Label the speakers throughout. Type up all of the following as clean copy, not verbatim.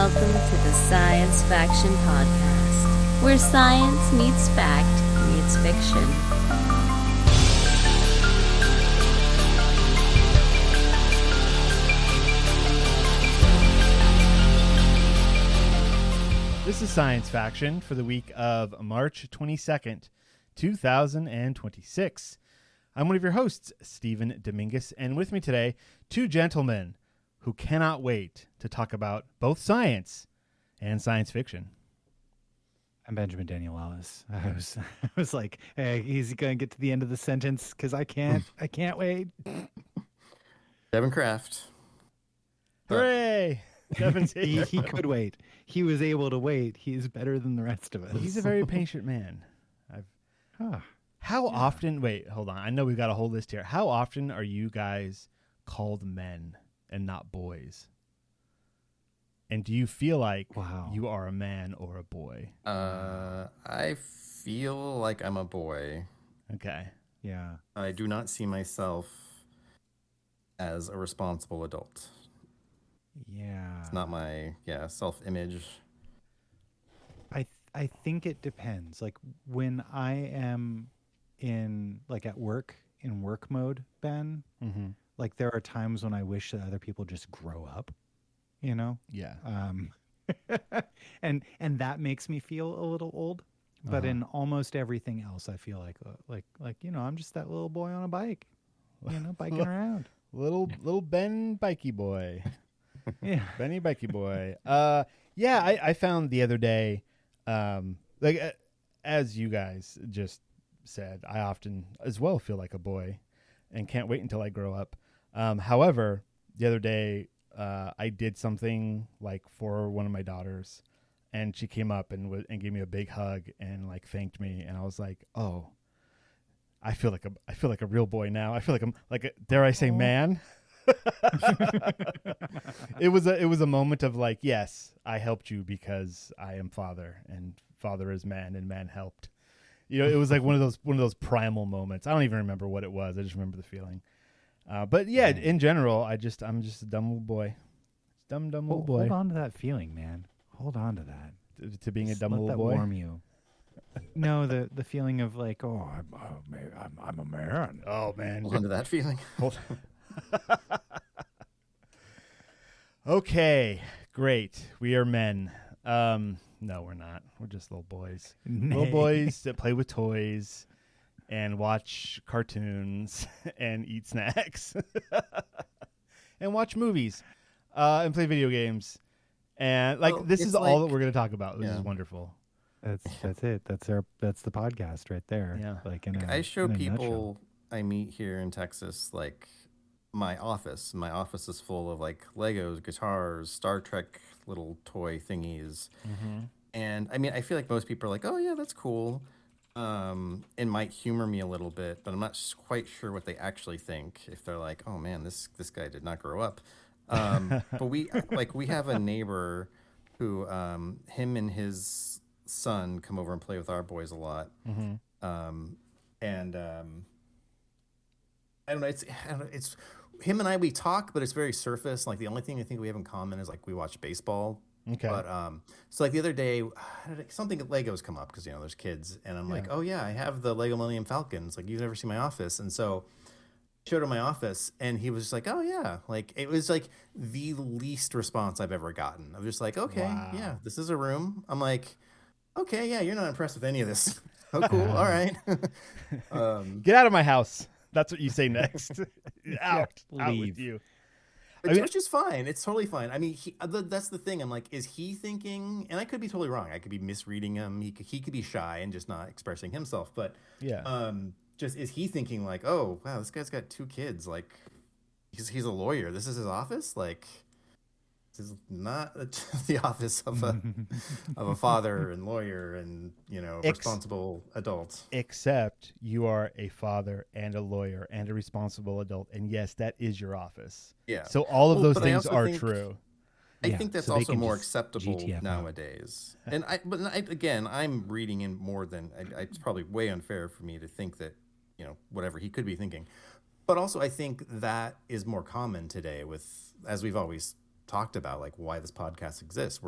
Speaker 1: welcome to the Science Faction Podcast, where science meets fact meets fiction.
Speaker 2: This is Science Faction for the week of March 22nd, 2026. I'm one of your hosts, Stephen Dominguez, and with me today, two gentlemen who cannot wait to talk about both science and science fiction.
Speaker 3: I'm Benjamin Daniel Wallace. I was like, hey, he's going to get to the end of the sentence because I can't wait.
Speaker 4: Devon Kraft.
Speaker 2: Hooray! Devin's here.
Speaker 3: He could wait. He was able to wait. He's better than the rest of us.
Speaker 2: He's a very patient man. How often, wait, hold on. I know we've got a whole list here. How often are you guys called men and not boys? And do you feel like you are a man or a boy?
Speaker 4: I feel like I'm a boy.
Speaker 2: Okay.
Speaker 3: Yeah.
Speaker 4: I do not see myself as a responsible adult.
Speaker 3: Yeah.
Speaker 4: It's not my self-image.
Speaker 3: I think it depends. Like when I am in at work mode, Ben, like there are times when I wish that other people just grow up, you know?
Speaker 2: Yeah.
Speaker 3: And that makes me feel a little old, but in almost everything else I feel like I'm just that little boy on a bike, biking around.
Speaker 2: Little Ben Bikey boy.
Speaker 3: Yeah.
Speaker 2: Benny Bikey boy. I found the other day, as you guys just said, I often as well feel like a boy and can't wait until I grow up. However, the other day, I did something like for one of my daughters, and she came up and gave me a big hug and like thanked me, and I was like, oh, I feel like a real boy now. I feel like I'm dare I say man. It was a moment of like, yes, I helped you because I am father, and father is man, and man helped. It was like one of those primal moments. I don't even remember what it was. I just remember the feeling. But yeah, in general, I'm just a dumb little boy. Dumb little boy.
Speaker 3: Hold on to that feeling, man. Hold on to that.
Speaker 2: To being a dumb
Speaker 3: Let
Speaker 2: little
Speaker 3: that
Speaker 2: boy.
Speaker 3: warm you. No, the feeling of like, oh, I'm a man.
Speaker 2: Oh man,
Speaker 4: Hold on to that feeling.
Speaker 2: Okay, great. We are men. No, we're not. We're just little boys. Little boys that play with toys and watch cartoons and eat snacks and watch movies and play video games. And this is all that we're going to talk about, which is wonderful.
Speaker 3: That's it. That's the podcast right there.
Speaker 2: Yeah.
Speaker 4: I show people I meet here in Texas my office. My office is full of Legos, guitars, Star Trek little toy thingies. And I mean, I feel like most people are like, oh yeah, that's cool. And might humor me a little bit, but I'm not quite sure what they actually think. If they're like, oh man, this guy did not grow up. But we have a neighbor who him and his son come over and play with our boys a lot. I don't know. It's him and I. We talk, but it's very surface. Like the only thing I think we have in common is we watch baseball.
Speaker 2: Okay.
Speaker 4: But so the other day, something at Legos come up because there's kids, and I'm like, oh yeah, I have the Lego Millennium Falcon. It's like, you've never seen my office, and so I showed him my office, and he was just like, oh yeah, it was like the least response I've ever gotten. I'm just like, okay, yeah, this is a room. I'm like, okay, yeah, you're not impressed with any of this. Oh, cool, all right.
Speaker 2: Get out of my house. That's what you say next. out with you.
Speaker 4: Which is fine. It's totally fine. I mean, that's the thing. I'm like, is he thinking? And I could be totally wrong. I could be misreading him. He could be shy and just not expressing himself. But just is he thinking like, oh wow, this guy's got two kids. Like, he's a lawyer. This is his office. Like, this is not the office of a father and lawyer and responsible adult.
Speaker 2: Except you are a father and a lawyer and a responsible adult, and yes, that is your office.
Speaker 4: Yeah.
Speaker 2: So all of those things are true.
Speaker 4: I think that's also more acceptable nowadays. And I'm reading in more than it's probably way unfair for me to think that whatever he could be thinking. But also, I think that is more common today with, as we've always talked about, like why this podcast exists.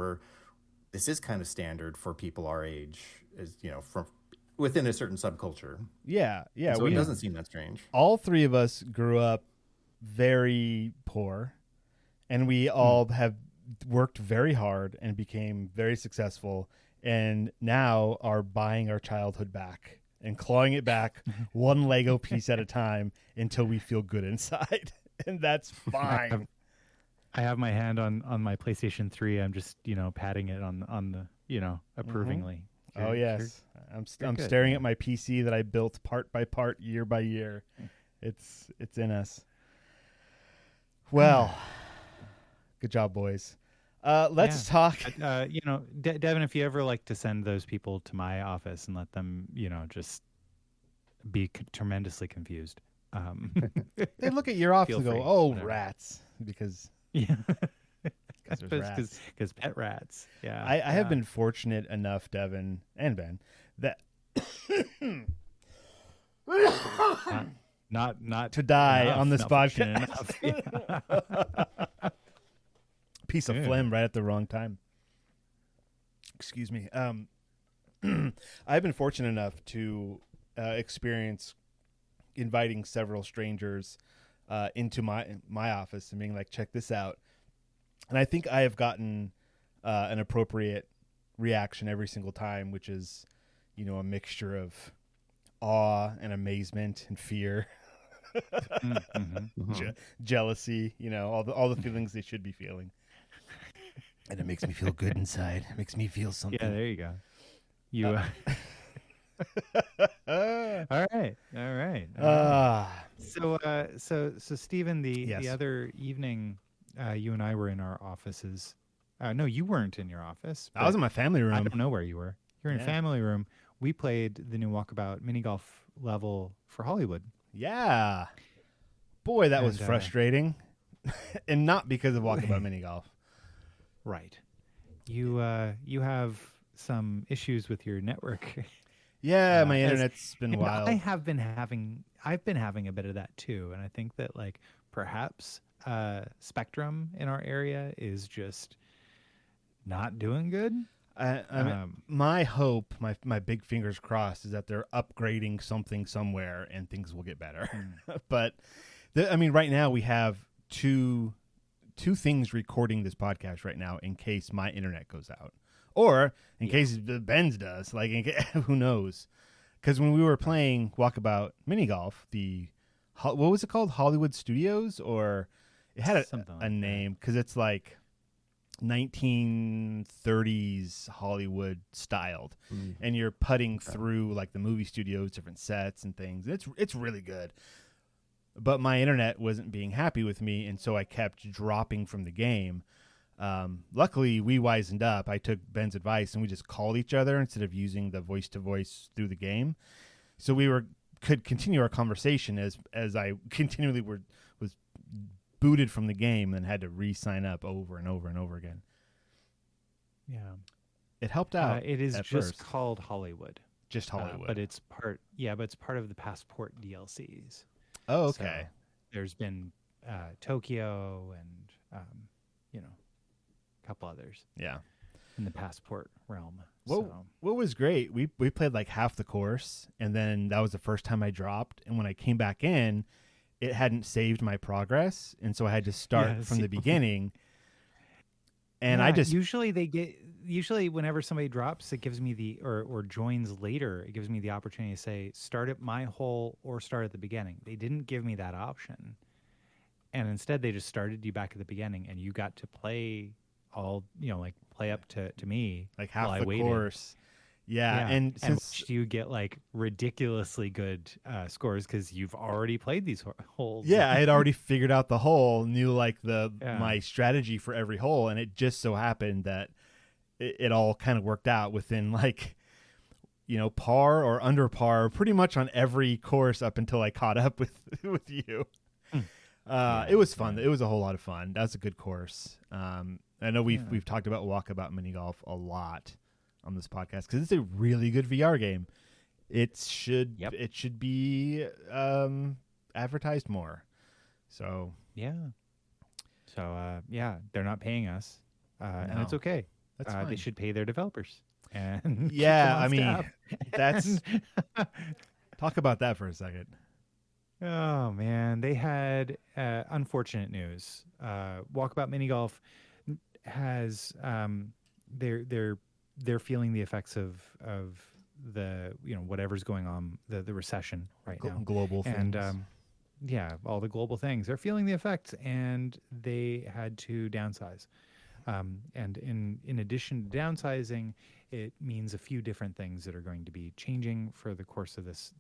Speaker 4: This is kind of standard for people our age, is from within a certain subculture.
Speaker 2: Yeah.
Speaker 4: So it doesn't seem that strange.
Speaker 2: All three of us grew up very poor, and we all have worked very hard and became very successful, and now are buying our childhood back and clawing it back one Lego piece at a time until we feel good inside. And that's fine.
Speaker 3: I have my hand on my PlayStation 3. I'm just, patting it on the, approvingly.
Speaker 2: Oh yes. I'm staring at my PC that I built part by part, year by year. It's in us. Well, good job, boys. Let's talk.
Speaker 3: Devin, if you ever like to send those people to my office and let them, just be tremendously confused.
Speaker 2: They look at your office and go,
Speaker 3: free,
Speaker 2: "Oh,
Speaker 3: whatever.
Speaker 2: Rats," because
Speaker 3: yeah,
Speaker 2: there's
Speaker 3: because pet rats. Yeah,
Speaker 2: I have been fortunate enough, Devin and Ben, that
Speaker 3: not
Speaker 2: to die
Speaker 3: enough,
Speaker 2: on this
Speaker 3: not fortunate
Speaker 2: podcast.
Speaker 3: enough.
Speaker 2: Piece of phlegm right at the wrong time. Excuse me. I've been fortunate enough to experience inviting several strangers into my office and being like, check this out. And I think I have gotten an appropriate reaction every single time, which is, a mixture of awe and amazement and fear, jealousy, all the feelings they should be feeling. And it makes me feel good inside. It makes me feel something.
Speaker 3: Yeah, there you go. You. All right. So Stephen, the other evening, you and I were in our offices. No, you weren't in your office.
Speaker 2: I was in my family room.
Speaker 3: I don't know where you were. You were in family room. We played the new Walkabout mini golf level for Hollywood.
Speaker 2: Yeah. Boy, that was frustrating. And not because of Walkabout mini golf.
Speaker 3: Right. You have some issues with your network.
Speaker 2: Yeah, my internet's been wild.
Speaker 3: I've been having a bit of that too, and I think that perhaps Spectrum in our area is just not doing good.
Speaker 2: My hope, my big fingers crossed, is that they're upgrading something somewhere and things will get better. But right now we have two things recording this podcast right now in case my internet goes out. Or in case Ben's does, who knows? Because when we were playing Walkabout Mini Golf, what was it called? Hollywood Studios? Or it had a name, because it's 1930s Hollywood styled. And you're putting through the movie studios, different sets and things. It's really good. But my internet wasn't being happy with me, and so I kept dropping from the game. Luckily, we wisened up. I took Ben's advice, and we just called each other instead of using the voice-to-voice through the game. So we could continue our conversation as I continually was booted from the game and had to re-sign up over and over and over again.
Speaker 3: Yeah.
Speaker 2: It helped out.
Speaker 3: It is
Speaker 2: at
Speaker 3: just
Speaker 2: first.
Speaker 3: called Hollywood.
Speaker 2: Just Hollywood.
Speaker 3: But it's part of the Passport DLCs.
Speaker 2: Oh, okay.
Speaker 3: So there's been Tokyo and a couple others.
Speaker 2: Yeah.
Speaker 3: In the Passport realm.
Speaker 2: What was great, we played half the course, and then that was the first time I dropped, and when I came back in, it hadn't saved my progress, and so I had to start from the beginning. And I just
Speaker 3: usually whenever somebody drops, it gives me or joins later, it gives me the opportunity to say start at my hole or start at the beginning. They didn't give me that option, and instead they just started you back at the beginning, and you got to play all play up to me
Speaker 2: half the course. Yeah, and since
Speaker 3: you get ridiculously good scores because you've already played these holes.
Speaker 2: Yeah, I had already figured out the hole, knew my strategy for every hole, and it just so happened that it all kind of worked out within par or under par, pretty much on every course up until I caught up with you. It was fun. It was a whole lot of fun. That's a good course. I know we've talked about Walkabout Mini Golf a lot on this podcast because it's a really good VR game. It should be advertised more. So
Speaker 3: yeah. So yeah, they're not paying us, and it's
Speaker 2: No,
Speaker 3: okay.
Speaker 2: that's
Speaker 3: They
Speaker 2: fine.
Speaker 3: should pay their developers and keep
Speaker 2: Yeah,
Speaker 3: them on
Speaker 2: I mean,
Speaker 3: staff.
Speaker 2: that's talk about that for a second.
Speaker 3: Oh man, they had unfortunate news. Walkabout Mini Golf has they're feeling the effects of the whatever's going on, the recession right now,
Speaker 2: Global
Speaker 3: and
Speaker 2: things.
Speaker 3: yeah, all the global things. They're feeling the effects, and they had to downsize. And in addition to downsizing, it means a few different things that are going to be changing for the course of this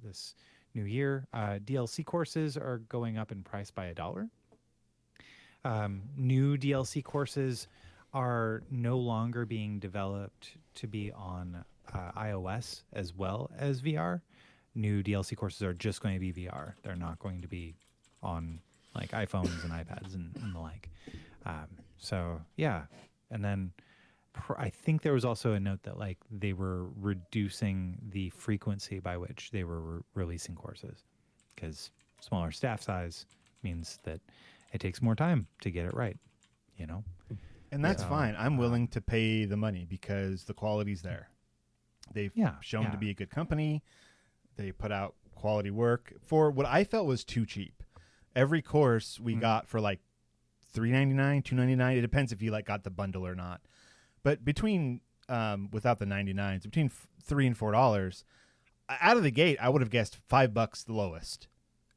Speaker 3: new year. DLC courses are going up in price by $1. New DLC courses are no longer being developed to be on iOS as well as VR. New DLC courses are just going to be VR. They're not going to be on like iPhones and iPads and the like. So yeah, and then I think there was also a note that like they were reducing the frequency by which they were releasing courses, because smaller staff size means that it takes more time to get it right, you know.
Speaker 2: And that's
Speaker 3: So,
Speaker 2: fine. I'm willing to pay the money because the quality's there. They've shown to be a good company. They put out quality work for what I felt was too cheap. Every course we got for like $3.99, $2.99. It depends if you like got the bundle or not. But between without the 99s, between $3 and $4, out of the gate, I would have guessed $5 the lowest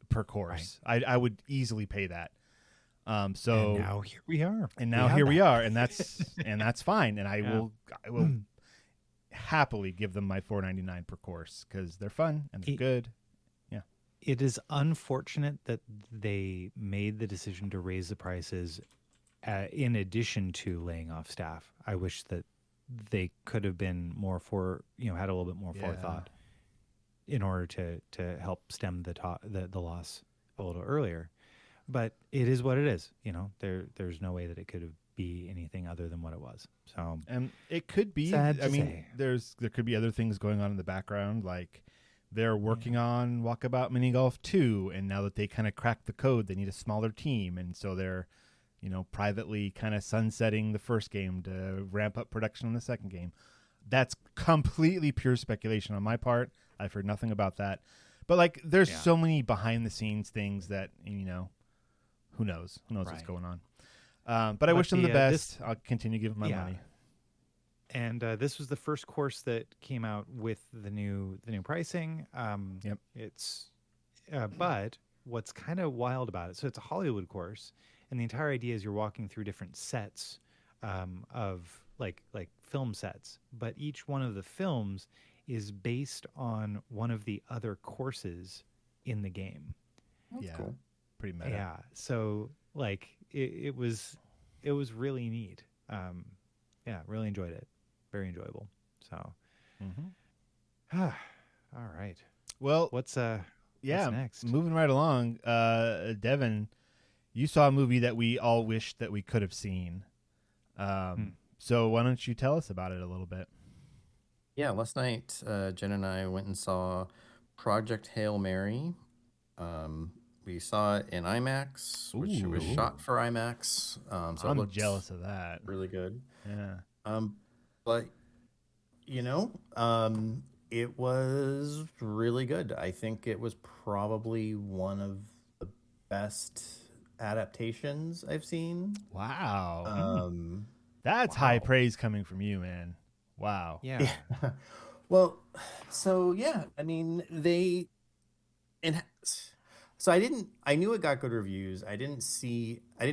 Speaker 2: per course.
Speaker 3: Right.
Speaker 2: I would easily pay that. So
Speaker 3: and now here we are.
Speaker 2: and now here we are, and that's fine. And I will happily give them my $4.99 per course because they're fun and they're good. Yeah,
Speaker 3: it is unfortunate that they made the decision to raise the prices in addition to laying off staff. I wish that they could have been more had a little bit more forethought in order to help stem the loss a little earlier. But it is what it is. There's no way that it could be anything other than what it was. So,
Speaker 2: and it could be.
Speaker 3: Sad
Speaker 2: I
Speaker 3: to
Speaker 2: mean,
Speaker 3: say.
Speaker 2: there could be other things going on in the background, like they're working on Walkabout Mini Golf 2, and now that they kind of cracked the code, they need a smaller team, and so they're privately kind of sunsetting the first game to ramp up production on the second game. That's completely pure speculation on my part. I've heard nothing about that, but like there's so many behind the scenes things that who knows what's going on. But I wish them the best. I'll continue giving my money.
Speaker 3: And this was the first course that came out with the new pricing.
Speaker 2: Yep.
Speaker 3: It's but what's kind of wild about it? So it's a Hollywood course, and the entire idea is you're walking through different sets of like film sets, but each one of the films is based on one of the other courses in the game.
Speaker 4: That's cool.
Speaker 2: Pretty meta.
Speaker 3: Yeah. So like it was really neat. Yeah, really enjoyed it. Very enjoyable. So, all right.
Speaker 2: Well,
Speaker 3: What's next?
Speaker 2: Moving right along. Devon, you saw a movie that we all wished that we could have seen. So why don't you tell us about it a little bit?
Speaker 4: Yeah, last night, Jen and I went and saw Project Hail Mary. We saw it in IMAX, which was shot for IMAX. So
Speaker 2: I'm jealous of that.
Speaker 4: Really good.
Speaker 2: Yeah.
Speaker 4: But it was really good. I think it was probably one of the best adaptations I've seen.
Speaker 2: Wow. That's high praise coming from you, man. Wow.
Speaker 3: Yeah.
Speaker 4: Well, so yeah, I mean, I knew it got good reviews. I didn't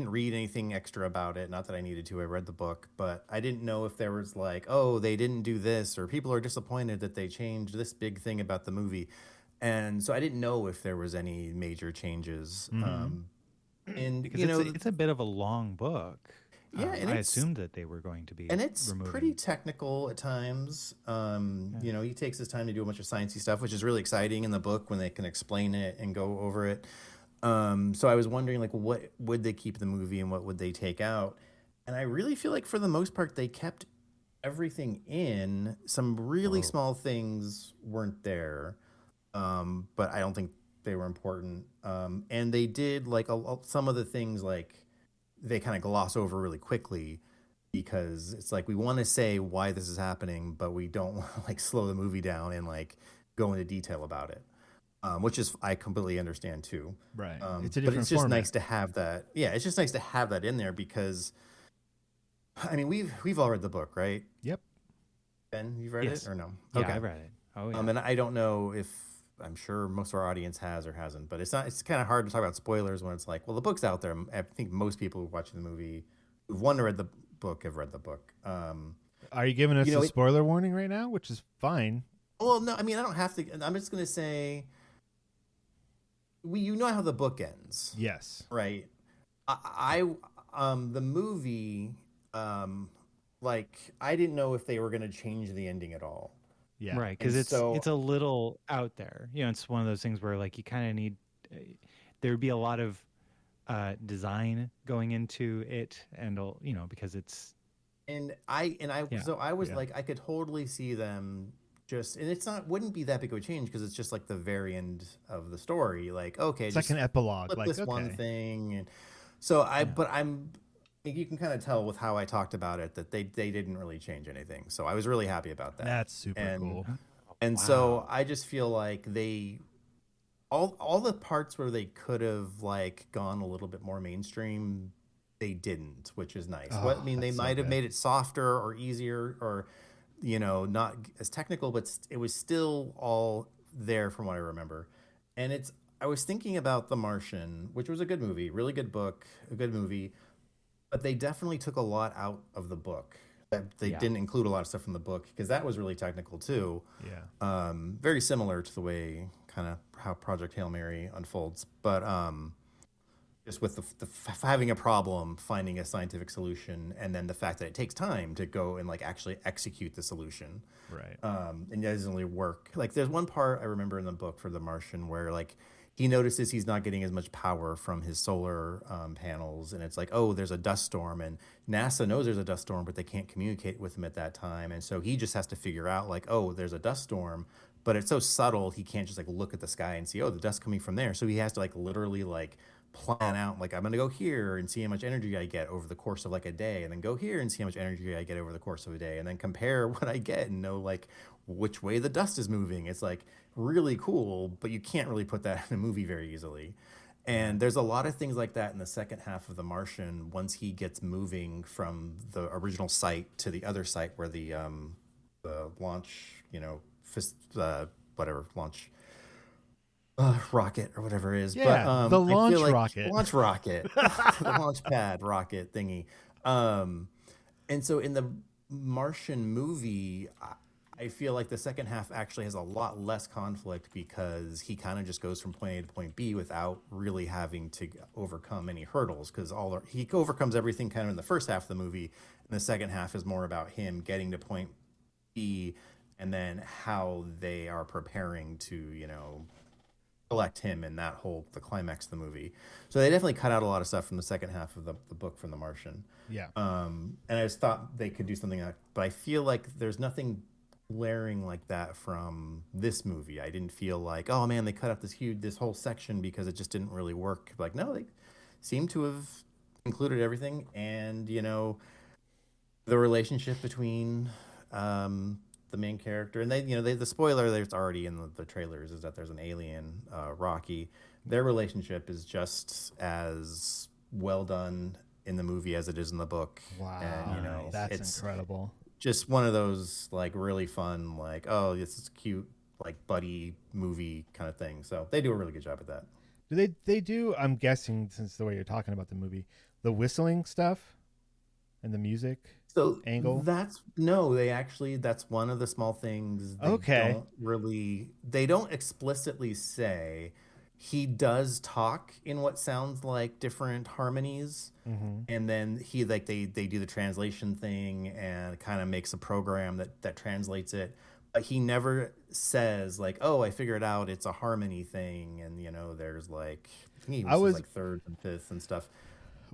Speaker 4: read anything extra about it. Not that I needed to. I read the book, but I didn't know if there was like, oh, they didn't do this, or people are disappointed that they changed this big thing about the movie. And so I didn't know if there was any major changes. And
Speaker 3: Because
Speaker 4: you know,
Speaker 3: it's a bit of a long book.
Speaker 4: Yeah, and
Speaker 3: I
Speaker 4: it's-
Speaker 3: assumed that they were going to be.
Speaker 4: and it's
Speaker 3: removing.
Speaker 4: pretty technical at times. He takes his time to do a bunch of sciencey stuff, which is really exciting in the book when they can explain it and go over it. So I was wondering, like, what would they keep in the movie and what would they take out? And I really feel like for the most part they kept everything in. Some really small things weren't there, but I don't think they were important. And they did like some of the things like they kind of gloss over really quickly because it's like we want to say why this is happening, but we don't want to like slow the movie down and like go into detail about it. Which is I completely understand too.
Speaker 2: Right. It's a
Speaker 4: but
Speaker 2: different
Speaker 4: it's just
Speaker 2: format.
Speaker 4: nice to have that. Yeah, it's just nice to have that in there because I mean we've all read the book, right?
Speaker 2: Yep.
Speaker 4: Ben, you've read
Speaker 3: Yes.
Speaker 4: it or no?
Speaker 3: Yeah, I read it. Oh yeah.
Speaker 4: And I don't know if I'm sure most of our audience has or hasn't, but it's kind of hard to talk about spoilers when it's like, well, the book's out there. I think most people who watch the movie who've read the book have read the book.
Speaker 2: Are you giving us a spoiler warning right now, which is fine?
Speaker 4: Well, no, I mean, I don't have to. I'm just going to say, you know how the book ends.
Speaker 2: Yes.
Speaker 4: Right. The movie, like, I didn't know if they were going to change the ending at all.
Speaker 2: Yeah.
Speaker 3: Right, because it's a little out there. You know, it's one of those things where like you kind of need there would be a lot of design going into it, and you know, because it's
Speaker 4: so I was like, I could totally see them just, and wouldn't be that big of a change because it's just like the very end of the story. Like, okay,
Speaker 2: it's
Speaker 4: just
Speaker 2: like an epilogue,
Speaker 4: flip
Speaker 2: like
Speaker 4: this one thing, and so but you can kind of tell with how I talked about it that they didn't really change anything. So I was really happy about that.
Speaker 2: That's super cool.
Speaker 4: And so I just feel like all the parts where they could have like gone a little bit more mainstream, they didn't, which is nice.
Speaker 2: Oh,
Speaker 4: they might have made it softer or easier or, you know, not as technical, but it was still all there from what I remember. And I was thinking about The Martian, which was a good movie, really good book, a good movie. But they definitely took a lot out of the book. They didn't include a lot of stuff from the book because that was really technical too.
Speaker 2: Yeah.
Speaker 4: Very similar to the way kind of how Project Hail Mary unfolds, but just with the having a problem, finding a scientific solution, and then the fact that it takes time to go and like actually execute the solution.
Speaker 2: Right.
Speaker 4: And it doesn't really work. Like there's one part I remember in the book for The Martian where like he notices he's not getting as much power from his solar panels. And it's like, oh, there's a dust storm. And NASA knows there's a dust storm, but they can't communicate with him at that time. And so he just has to figure out like, oh, there's a dust storm. But it's so subtle, he can't just like look at the sky and see, oh, the dust coming from there. So he has to like literally like plan out, like I'm going to go here and see how much energy I get over the course of like a day. And then go here and see how much energy I get over the course of a day. And then compare what I get and know like which way the dust is moving. It's like really cool, but you can't really put that in a movie very easily. And there's a lot of things like that in the second half of The Martian once he gets moving from the original site to the other site where the launch, you know, launch rocket or whatever it is.
Speaker 2: Yeah,
Speaker 4: but
Speaker 2: the launch rocket.
Speaker 4: Launch rocket. The launch pad rocket thingy. And so in the Martian movie, I feel like the second half actually has a lot less conflict because he kind of just goes from point A to point B without really having to overcome any hurdles because he overcomes everything kind of in the first half of the movie. And the second half is more about him getting to point B and then how they are preparing to, you know, collect him in the climax of the movie. So they definitely cut out a lot of stuff from the second half of the book from The Martian.
Speaker 2: Yeah.
Speaker 4: And I just thought they could do something like, but I feel like there's nothing glaring like that from this movie. I didn't feel like, oh man, they cut out this whole section because it just didn't really work. Like, no, they seem to have included everything. And, you know, the relationship between the main character and the spoiler that's already in the trailers is that there's an alien, Rocky. Their relationship is just as well done in the movie as it is in the book.
Speaker 2: Wow.
Speaker 4: And, you know,
Speaker 2: that's incredible.
Speaker 4: Just one of those like really fun, like, oh, this is cute, like buddy movie kind of thing. So they do a really good job at that.
Speaker 2: Do they do, I'm guessing, since the way you're talking about the movie, the whistling stuff and the music angle?
Speaker 4: That's one of the small things they don't explicitly say. He does talk in what sounds like different harmonies, and then they do the translation thing and kind of makes a program that translates it. But he never says like, "Oh, I figured out it's a harmony thing," and you know, there's like he was like thirds and fifths and stuff.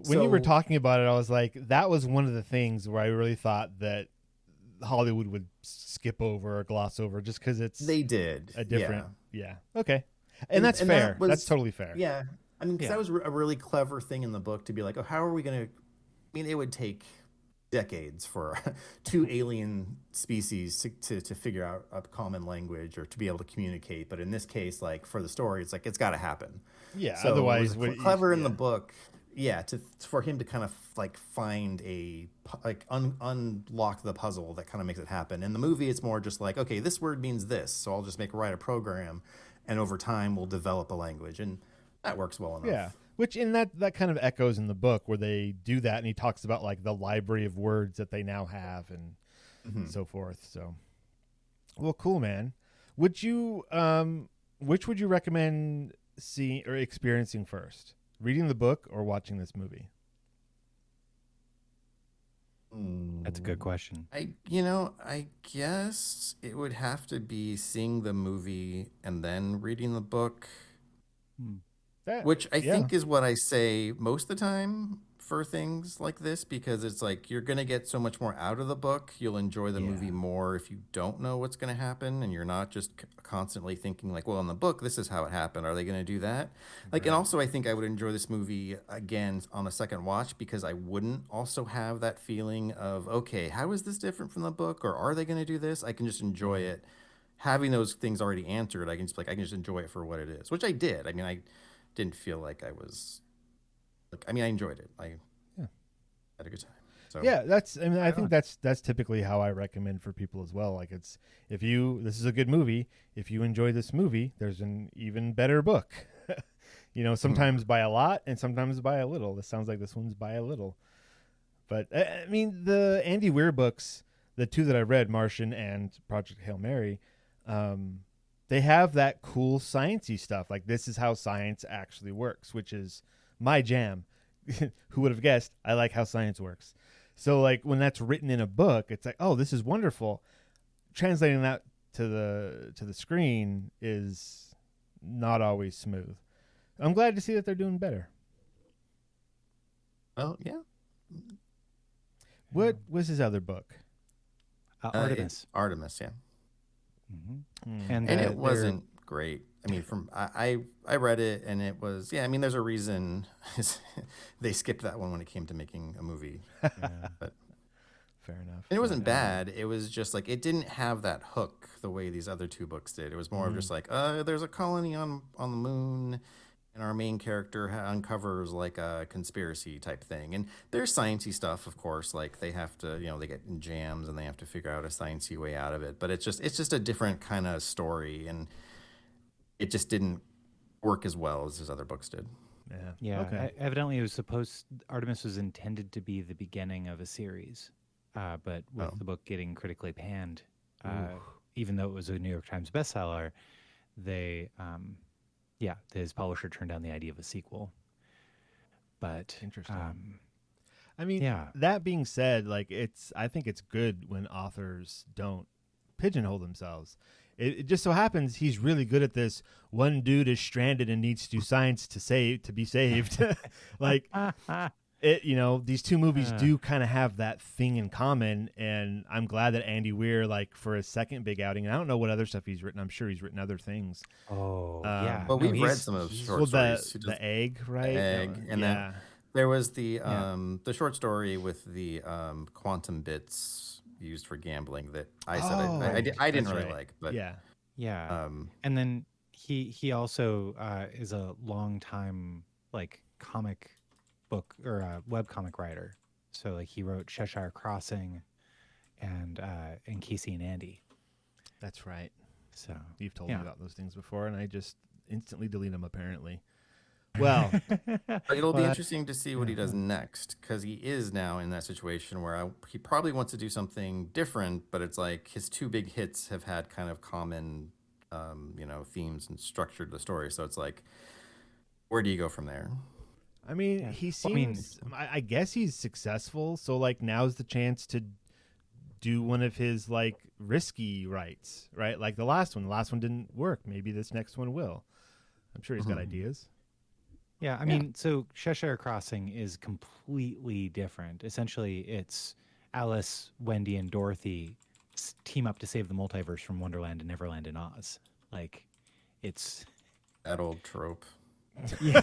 Speaker 2: When you were talking about it, I was like, that was one of the things where I really thought that Hollywood would skip over or gloss over just because they did a different, okay. And that's fair. That's totally fair.
Speaker 4: Yeah. I mean, because that was a really clever thing in the book to be like, oh, how are we going to mean, it would take decades for two alien species to figure out a common language or to be able to communicate. But in this case, like for the story, it's like it's got to happen.
Speaker 2: Yeah.
Speaker 4: So
Speaker 2: Otherwise,
Speaker 4: it was clever in the book, yeah, for him to kind of like find unlock the puzzle that kind of makes it happen. In the movie, it's more just like, okay, this word means this, so I'll just write a program, and over time we'll develop a language, and that works well enough.
Speaker 2: Yeah. Which in that kind of echoes in the book where they do that, and he talks about like the library of words that they now have and so forth. So, well, cool, man. Would you which would you recommend seeing or experiencing first? Reading the book or watching this movie?
Speaker 3: That's a good question.
Speaker 4: I guess it would have to be seeing the movie and then reading the book. Which I think is what I say most of the time for things like this, because it's like you're going to get so much more out of the book. You'll enjoy the movie more if you don't know what's going to happen, and you're not just constantly thinking like, well, in the book, this is how it happened. Are they going to do that? Like, and also I think I would enjoy this movie again on a second watch because I wouldn't also have that feeling of, okay, how is this different from the book? Or are they going to do this? I can just enjoy it. Having those things already answered, I can just enjoy it for what it is, which I did. I mean, I didn't feel like I was like, I mean, I enjoyed it. I had a good time. So
Speaker 2: yeah, I think that's typically how I recommend for people as well. Like this is a good movie. If you enjoy this movie, there's an even better book. Sometimes by a lot and sometimes by a little. This sounds like this one's by a little. But I mean, the Andy Weir books, the two that I read, Martian and Project Hail Mary, they have that cool sciencey stuff. Like this is how science actually works, which is my jam. Who would have guessed? I like how science works. So like when that's written in a book, it's like, oh, this is wonderful. Translating that to the screen is not always smooth. I'm glad to see that they're doing better.
Speaker 4: Well, yeah.
Speaker 2: What was his other book?
Speaker 3: Artemis.
Speaker 4: Artemis, yeah.
Speaker 3: Mm-hmm.
Speaker 4: And it wasn't great. I mean, I read it and it was, I mean, there's a reason they skipped that one when it came to making a movie. But
Speaker 2: fair enough.
Speaker 4: And it wasn't bad. It was just like, it didn't have that hook the way these other two books did. It was more of just like, there's a colony on the moon and our main character uncovers like a conspiracy type thing. And there's sciencey stuff, of course, like they have to, they get in jams and they have to figure out a sciencey way out of it. But it's just a different kind of story, and it just didn't work as well as his other books did.
Speaker 3: Yeah.
Speaker 2: Okay.
Speaker 3: Evidently, Artemis was intended to be the beginning of a series, but with the book getting critically panned, even though it was a New York Times bestseller, his publisher turned down the idea of a sequel. But
Speaker 2: interesting. I mean, that being said, like I think it's good when authors don't pigeonhole themselves. It just so happens he's really good at this. One dude is stranded and needs to do science to be saved. Like these two movies do kind of have that thing in common, and I'm glad that Andy Weir, like for his second big outing, and I don't know what other stuff he's written. I'm sure he's written other things.
Speaker 4: But we've read some of his short stories.
Speaker 2: The egg, right?
Speaker 4: Egg, and then there was the short story with the quantum bits used for gambling that I said I didn't really like, but
Speaker 3: and then he also is a long time like comic book or webcomic writer, so like he wrote Cheshire Crossing and Casey and Andy.
Speaker 2: That's right.
Speaker 3: So
Speaker 2: you've told me about those things before, and I just instantly delete them apparently. Well,
Speaker 4: it'll be interesting to see what he does next, because he is now in that situation where he probably wants to do something different, but it's like his two big hits have had kind of common, themes and structured the story. So it's like, where do you go from there?
Speaker 2: I mean, he seems. I guess he's successful, so like now's the chance to do one of his like risky writes, right? Like the last one. The last one didn't work. Maybe this next one will. I'm sure he's got ideas.
Speaker 3: Yeah, I mean, so Cheshire Crossing is completely different. Essentially, it's Alice, Wendy, and Dorothy team up to save the multiverse from Wonderland and Neverland and Oz. Like, it's
Speaker 4: that old trope.
Speaker 3: Yeah.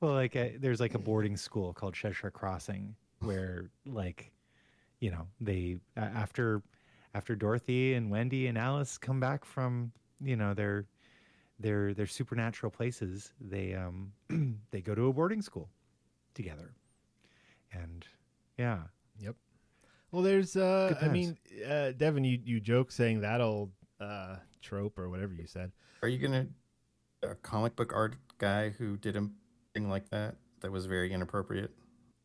Speaker 3: Well, like there's like a boarding school called Cheshire Crossing where like, they after Dorothy and Wendy and Alice come back from, their supernatural places, they they go to a boarding school together. And yeah.
Speaker 2: Yep. Well, there's I mean, Devon, you joke saying that old trope or whatever you said.
Speaker 4: Are you gonna a comic book art guy who did a thing like that was very inappropriate? Is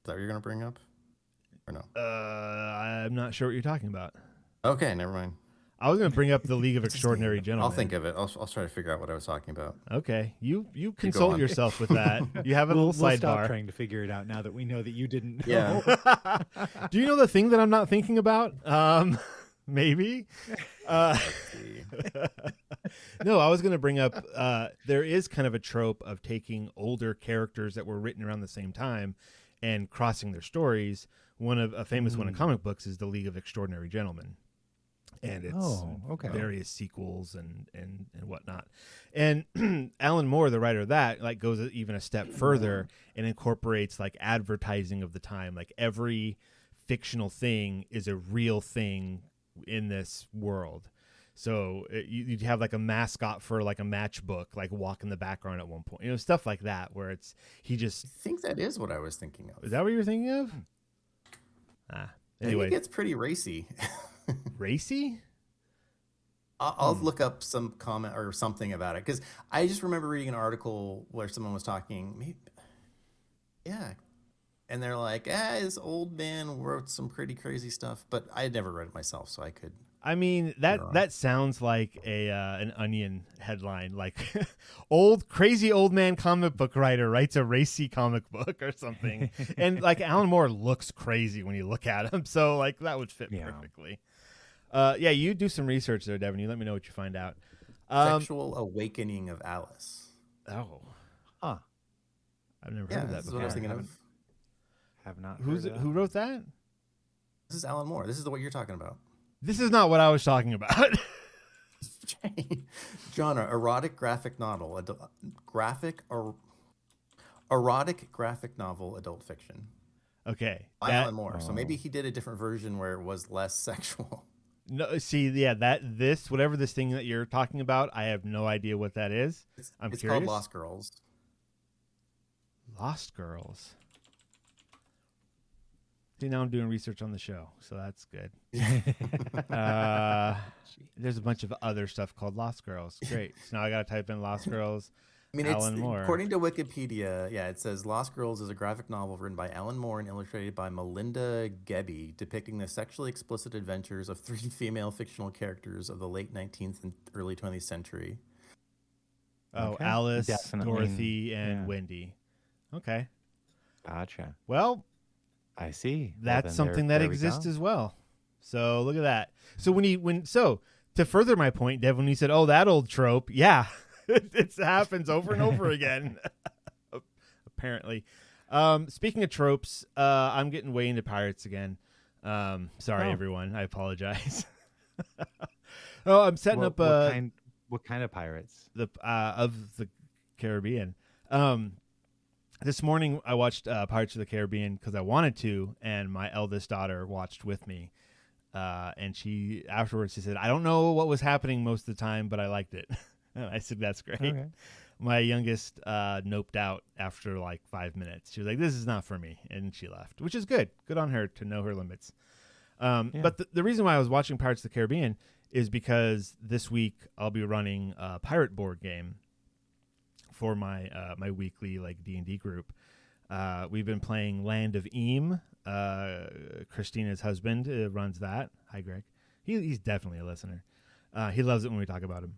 Speaker 4: that what you're gonna bring up, or no?
Speaker 2: I'm not sure what you're talking about.
Speaker 4: Okay, never mind.
Speaker 2: I was going to bring up the League of Extraordinary Gentlemen.
Speaker 4: I'll think of it. I'll try to figure out what I was talking about.
Speaker 2: Okay, you consult yourself with that. You have a little
Speaker 3: we'll
Speaker 2: sidebar.
Speaker 3: Stop trying to figure it out now that we know that you didn't know.
Speaker 4: Yeah.
Speaker 2: Do you know the thing that I'm not thinking about? Maybe. No, I was going to bring up. There is kind of a trope of taking older characters that were written around the same time and crossing their stories. A famous one in comic books is the League of Extraordinary Gentlemen. And it's various sequels and whatnot. And Alan Moore, the writer of that, like goes even a step further and incorporates like advertising of the time. Like every fictional thing is a real thing in this world. So you'd have like a mascot for like a matchbook, like walk in the background at one point, stuff like that, where I
Speaker 4: think that is what I was thinking of.
Speaker 2: Is that what you were thinking of? Anyway,
Speaker 4: it gets pretty racy.
Speaker 2: Racy?
Speaker 4: I'll look up some comment or something about it because I just remember reading an article where someone was talking. And they're like, this old man wrote some pretty crazy stuff, but I had never read it myself, so I could.
Speaker 2: I mean, that sounds like an Onion headline, like crazy old man comic book writer writes a racy comic book or something. And like Alan Moore looks crazy when you look at him, so like that would fit perfectly. You do some research there, Devon. You let me know what you find out.
Speaker 4: Sexual Awakening of Alice.
Speaker 2: Oh, I've never heard of that before.
Speaker 4: What I was thinking of.
Speaker 3: Have not.
Speaker 2: Who wrote that?
Speaker 4: This is Alan Moore. This is what you're talking about.
Speaker 2: This is not what I was talking about.
Speaker 4: Genre: erotic graphic novel, erotic graphic novel, adult fiction.
Speaker 2: Okay,
Speaker 4: by Alan Moore. So maybe he did a different version where it was less sexual.
Speaker 2: No, see, whatever this thing that you're talking about, I have no idea what that is. It's curious.
Speaker 4: Called Lost Girls.
Speaker 2: Lost Girls. See, now I'm doing research on the show, so that's good. There's a bunch of other stuff called Lost Girls. Great. So now I got to type in Lost Girls.
Speaker 4: I mean,
Speaker 2: Alan Moore.
Speaker 4: According to Wikipedia, it says Lost Girls is a graphic novel written by Alan Moore and illustrated by Melinda Gebbie, depicting the sexually explicit adventures of 3 female fictional characters of the late 19th and early 20th century.
Speaker 2: Oh, okay. Alice, Dorothy, and Wendy. Okay.
Speaker 3: Gotcha.
Speaker 2: Well,
Speaker 3: I see.
Speaker 2: That's something that exists as well. So look at that. So to further my point, Devon, when you said, "Oh, that old trope," it happens over and over again. Apparently. Speaking of tropes, I'm getting way into pirates again. Sorry, everyone. I apologize. I'm setting up
Speaker 3: what kind of pirates?
Speaker 2: Of the Caribbean. This morning I watched Pirates of the Caribbean because I wanted to, and my eldest daughter watched with me. And she said, "I don't know what was happening most of the time, but I liked it." And I said, "That's great." Okay. My youngest noped out after like 5 minutes. She was like, "This is not for me," and she left, which is good. Good on her to know her limits. But the reason why I was watching Pirates of the Caribbean is because this week I'll be running a pirate board game for my my weekly like D&D group. We've been playing Land of Eam. Christina's husband runs that. Hi, Greg. He's definitely a listener. He loves it when we talk about him.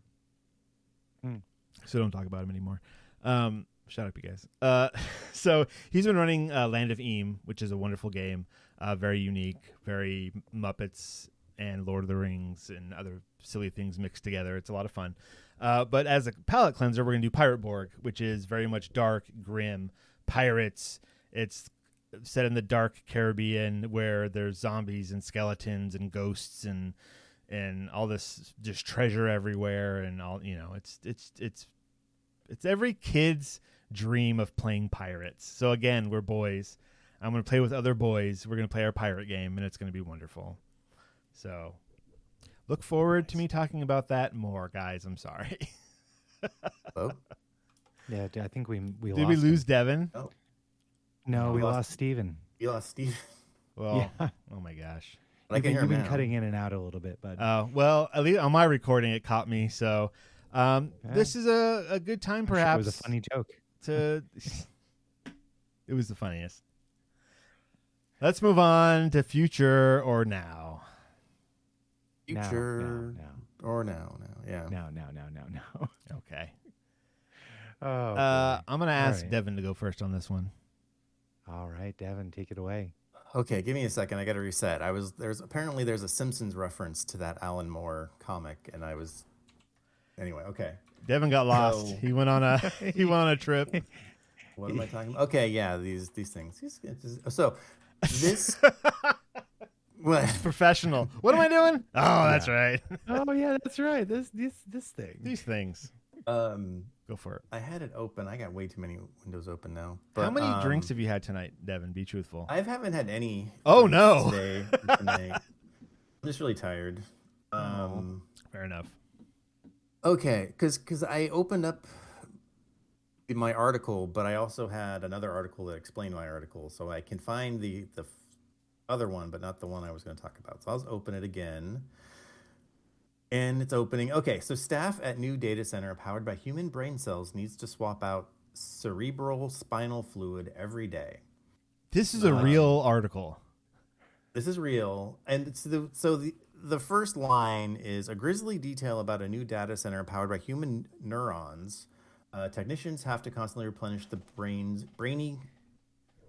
Speaker 2: So don't talk about him anymore. Shut up, you guys. So he's been running Land of Eam, which is a wonderful game. Very unique, very Muppets and Lord of the Rings and other silly things mixed together. It's a lot of fun. But as a palate cleanser, we're going to do Pirate Borg, which is very much dark, grim, pirates. It's set in the dark Caribbean where there's zombies and skeletons and ghosts and all this just treasure everywhere and all, it's every kid's dream of playing pirates. So again, we're boys. I'm going to play with other boys. We're going to play our pirate game, and it's going to be wonderful. So look forward to me talking about that more, guys. I'm sorry.
Speaker 4: Oh,
Speaker 3: Yeah, I think we
Speaker 2: Did
Speaker 3: lost
Speaker 2: we lose
Speaker 3: him.
Speaker 2: Devon?
Speaker 4: oh,
Speaker 3: No, we
Speaker 4: lost-
Speaker 3: lost Steven.
Speaker 4: you lost Steve.
Speaker 2: Well,
Speaker 3: Yeah.
Speaker 2: oh my gosh.
Speaker 4: But I can hear
Speaker 3: You've
Speaker 4: him
Speaker 3: been
Speaker 4: now.
Speaker 3: cutting in and out a little bit, but
Speaker 2: Well, at least on my recording, it caught me. So this is a good time,
Speaker 3: I'm sure
Speaker 2: perhaps.
Speaker 3: it was a funny joke.
Speaker 2: To it was the funniest. Let's move on to future or now.
Speaker 4: Future
Speaker 3: No.
Speaker 4: or now. Yeah.
Speaker 3: No.
Speaker 2: Okay.
Speaker 3: Oh,
Speaker 2: I'm gonna ask
Speaker 3: right.
Speaker 2: Devin to go first on this one.
Speaker 3: all right, Devin, take it away.
Speaker 4: Okay, give me a second. I got to reset. There's a Simpsons reference to that Alan Moore comic, and anyway. Okay,
Speaker 2: Devin got lost.
Speaker 4: So-
Speaker 2: He went on a trip.
Speaker 4: what am I talking about? Okay, yeah, these things. So this. What?
Speaker 2: Professional. What am I doing? Oh, that's right.
Speaker 3: Oh yeah, that's right. This thing.
Speaker 2: These things. Go for it.
Speaker 4: I had it open. I got way too many windows open now. But,
Speaker 2: How many drinks have you had tonight, Devin? Be truthful.
Speaker 4: I haven't had any.
Speaker 2: Oh,
Speaker 4: drinks
Speaker 2: no.
Speaker 4: tonight. I'm just really tired.
Speaker 2: Fair enough.
Speaker 4: Okay, because I opened up my article, but I also had another article that explained my article, so I can find the other one, but not the one I was going to talk about. So I'll open it again. And it's opening. Okay, so staff at new data center powered by human brain cells needs to swap out cerebral spinal fluid every day.
Speaker 2: This is a real article.
Speaker 4: This is real. And the first line is a grisly detail about a new data center powered by human neurons. Technicians have to constantly replenish the brainy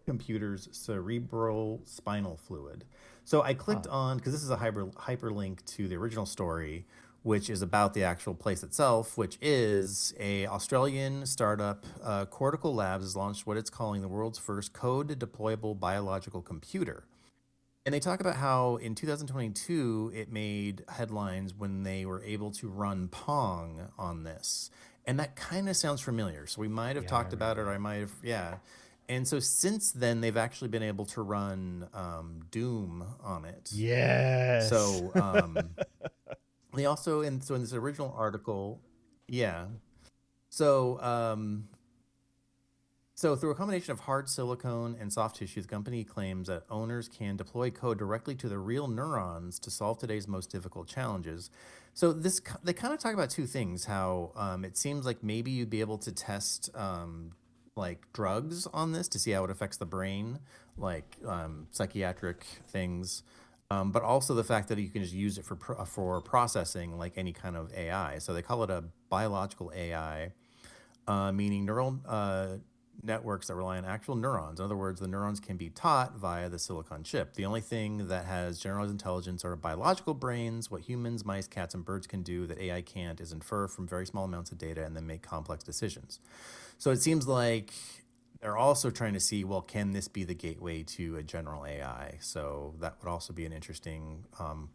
Speaker 4: computer's cerebral spinal fluid. So I clicked on, because this is a hyperlink to the original story, which is about the actual place itself, which is a Australian startup, Cortical Labs, has launched what it's calling the world's first code deployable biological computer. And they talk about how in 2022, it made headlines when they were able to run Pong on this. And that kind of sounds familiar. So we might have talked about it, or I might have, yeah. And so since then, they've actually been able to run Doom on it.
Speaker 2: Yes.
Speaker 4: So they also, in this original article, yeah. So through a combination of hard silicone and soft tissue, the company claims that owners can deploy code directly to the real neurons to solve today's most difficult challenges. So they kind of talk about two things: how it seems like maybe you'd be able to test like drugs on this to see how it affects the brain, like psychiatric things, but also the fact that you can just use it for processing like any kind of AI. So they call it a biological AI, meaning neural networks that rely on actual neurons. In other words, the neurons can be taught via the silicon chip. The only thing that has generalized intelligence are biological brains. What humans, mice, cats, and birds can do that AI can't is infer from very small amounts of data and then make complex decisions. So it seems like they're also trying to see, well, can this be the gateway to a general AI? So that would also be an interesting